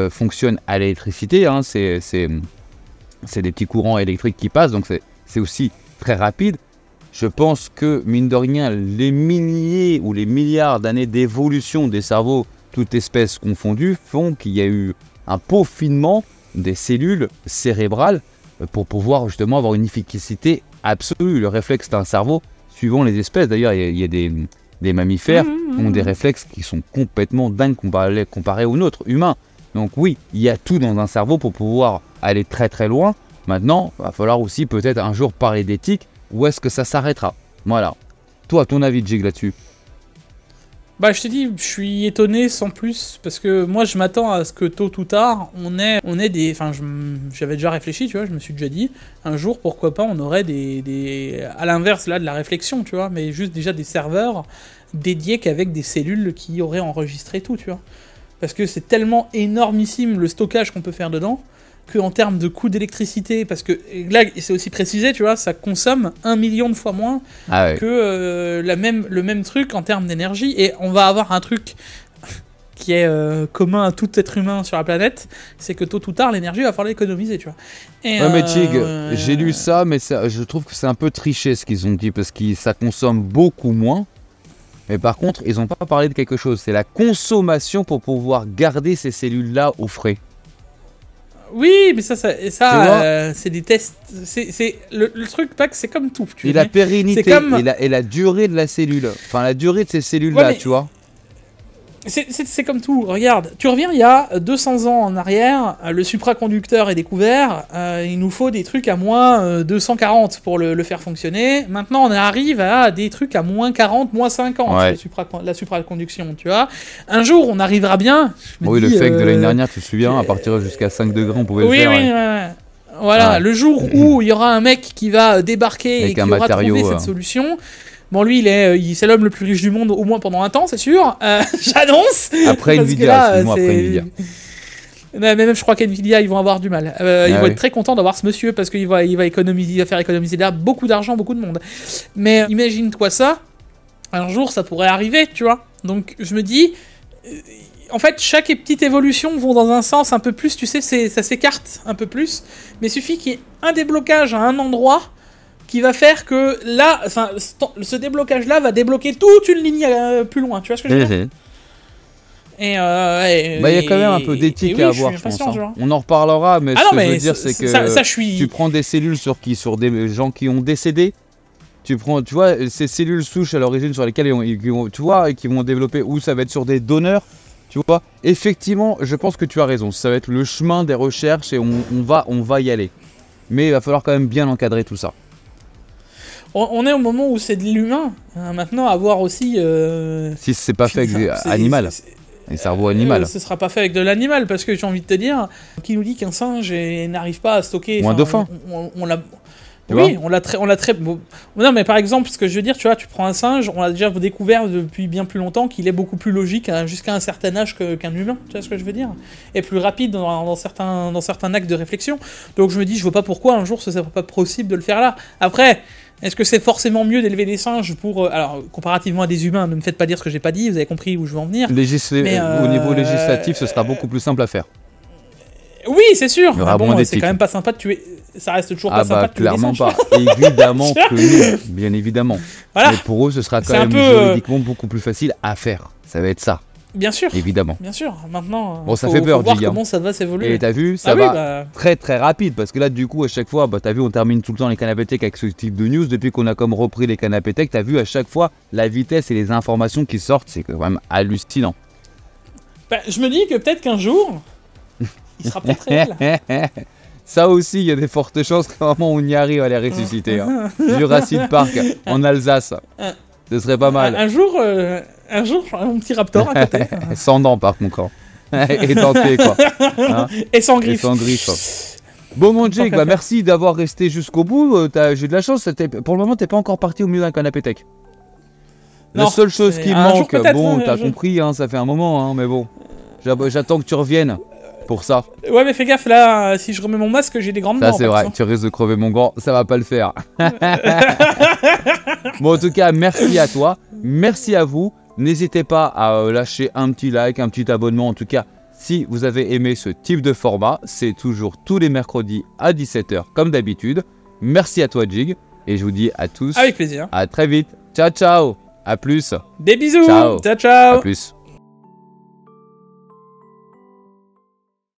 fonctionnent à l'électricité. Hein, c'est des petits courants électriques qui passent, donc c'est aussi très rapide. Je pense que, mine de rien, les milliers ou les milliards d'années d'évolution des cerveaux, toutes espèces confondues, font qu'il y a eu un peaufinement des cellules cérébrales pour pouvoir justement avoir une efficacité absolue. Le réflexe d'un cerveau, suivant les espèces, d'ailleurs, il y a des mammifères qui ont des réflexes qui sont complètement dingues comparés aux nôtres, humains. Donc oui, il y a tout dans un cerveau pour pouvoir aller très très loin. Maintenant, il va falloir aussi peut-être un jour parler d'éthique. Où est-ce que ça s'arrêtera? Voilà. Toi, ton avis, Jig, là-dessus? Bah, je te dis, je suis étonné sans plus, parce que moi, je m'attends à ce que tôt ou tard, on ait des... Enfin, j'avais déjà réfléchi, tu vois, je me suis déjà dit, un jour, pourquoi pas, on aurait à l'inverse, là, de la réflexion, tu vois, mais juste déjà des serveurs dédiés qu'avec des cellules qui auraient enregistré tout, tu vois. Parce que c'est tellement énormissime le stockage qu'on peut faire dedans, qu'en termes de coût d'électricité, parce que là, c'est aussi précisé, tu vois, ça consomme 1 million de fois moins que le même truc en termes d'énergie. Et on va avoir un truc qui est commun à tout être humain sur la planète, c'est que tôt ou tard, l'énergie va falloir l'économiser, tu vois. Et, ouais, mais Jig, j'ai lu ça, mais je trouve que c'est un peu triché ce qu'ils ont dit, parce que ça consomme beaucoup moins. Mais par contre, ils n'ont pas parlé de quelque chose, c'est la consommation pour pouvoir garder ces cellules-là au frais. Oui, mais ça c'est des tests. C'est le truc, Pac, c'est comme tout. Et la pérennité et la durée de la cellule. Enfin, la durée de ces cellules-là, tu vois. C'est comme tout, regarde, tu reviens il y a 200 ans en arrière, le supraconducteur est découvert, il nous faut des trucs à moins 240 pour le faire fonctionner. Maintenant on arrive à des trucs à moins 40, moins 50, Ouais. la supraconduction, tu vois. Un jour on arrivera bien. Oui, le fake de l'année dernière, tu te souviens, à partir jusqu'à 5 degrés, on pouvait le faire. Oui, Ouais. ouais. Voilà, Ouais. le jour où il y aura un mec qui va débarquer Avec et qui un aura matériau, trouvé cette solution. Bon, lui, c'est l'homme le plus riche du monde, au moins pendant un temps, c'est sûr. J'annonce. Après Parce que Nvidia, là, excuse-moi, après c'est- Nvidia. Mais même, je crois qu'Nvidia, ils vont avoir du mal. Ils Ah vont oui. être très contents d'avoir ce monsieur parce qu'il va économiser, il va faire économiser là beaucoup d'argent, beaucoup de monde. Mais imagine-toi ça, un jour, ça pourrait arriver, tu vois. Donc, je me dis, en fait, chaque petite évolution vont dans un sens un peu plus, tu sais, ça s'écarte un peu plus. Mais il suffit qu'il y ait un déblocage à un endroit qui va faire que là, enfin, ce déblocage-là va débloquer toute une ligne plus loin. Tu vois ce que je veux dire? Et Bah, il y a quand même un peu d'éthique à avoir, je pense. Hein. On en reparlera, mais Ah ce non, que je mais veux dire, c'est que ça, je suis... tu prends des cellules sur des gens qui ont décédé. Tu vois, ces cellules souches à l'origine sur lesquelles tu vois, et qui vont développer, ou ça va être sur des donneurs. Tu vois, effectivement, je pense que tu as raison. Ça va être le chemin des recherches et on va y aller. Mais il va falloir quand même bien encadrer tout ça. On est au moment où c'est de l'humain. Maintenant, avoir aussi... Si c'est pas fait avec des animal, un cerveau animal. Ce sera pas fait avec de l'animal, parce que j'ai envie de te dire, qui nous dit qu'un singe n'arrive pas à stocker... Ou un dauphin. On l'a... Tu Oui, vois on l'a très... Bon, non, mais par exemple, ce que je veux dire, tu vois, tu prends un singe, on a déjà découvert depuis bien plus longtemps qu'il est beaucoup plus logique jusqu'à un certain âge qu'un humain, tu vois ce que je veux dire? Et plus rapide dans certains actes de réflexion. Donc je me dis, je vois pas pourquoi un jour ce serait pas possible de le faire là. Après, est-ce que c'est forcément mieux d'élever des singes pour... alors, comparativement à des humains, ne me faites pas dire ce que j'ai pas dit, vous avez compris où je veux en venir. Au niveau législatif, ce sera beaucoup plus simple à faire. Oui, c'est sûr. Il y aura moins c'est d'éthique. quand même pas sympa de tuer... Ça reste toujours pas Ah sympa bah de tuer des clairement singes. pas, évidemment que non, bien évidemment. Voilà. Mais pour eux ce sera quand C'est un même peu, juridiquement beaucoup plus facile à faire, ça va être ça, Bien sûr. évidemment. Bien sûr. Maintenant, Bon, ça faut fait peur, voir Jig, hein. comment ça va s'évoluer. Et t'as vu, ça Ah oui, va bah... très très rapide, parce que là du coup à chaque fois, bah t'as vu on termine tout le temps les canapés tech avec ce type de news, depuis qu'on a comme repris les canapés tech, t'as vu à chaque fois la vitesse et les informations qui sortent, c'est quand même hallucinant. Bah, je me dis que peut-être qu'un jour, il sera peut-être réel. Ça aussi, il y a des fortes chances que vraiment on y arrive à les ressusciter. Hein. Jurassic Park en Alsace, ce serait pas mal. Un jour, j'aurai mon petit raptor à côté. Sans dents par contre. Et denté quoi. Hein, Et sans et griffes. sans griffes. Bon mon Jake, bah merci d'avoir resté jusqu'au bout. J'ai de la chance. Pour le moment, t'es pas encore parti au milieu d'un canapé tech. La Non, seule chose qui un jour manque, peut-être, bon, hein, t'as un jour. compris, hein, ça fait un moment, hein, mais bon. J'attends que tu reviennes pour ça. Ouais, mais fais gaffe là, si je remets mon masque, j'ai des grandes Ça dents. c'est par vrai, contre. tu risques de crever mon gant, ça va pas le faire. Bon en tout cas, merci à toi, merci à vous. N'hésitez pas à lâcher un petit like, un petit abonnement. En tout cas, si vous avez aimé ce type de format, c'est toujours tous les mercredis à 17 h comme d'habitude. Merci à toi Jig, et je vous dis à tous Avec plaisir. à très vite. Ciao ciao, à plus, Des bisous. Ciao. Ciao, ciao. à plus.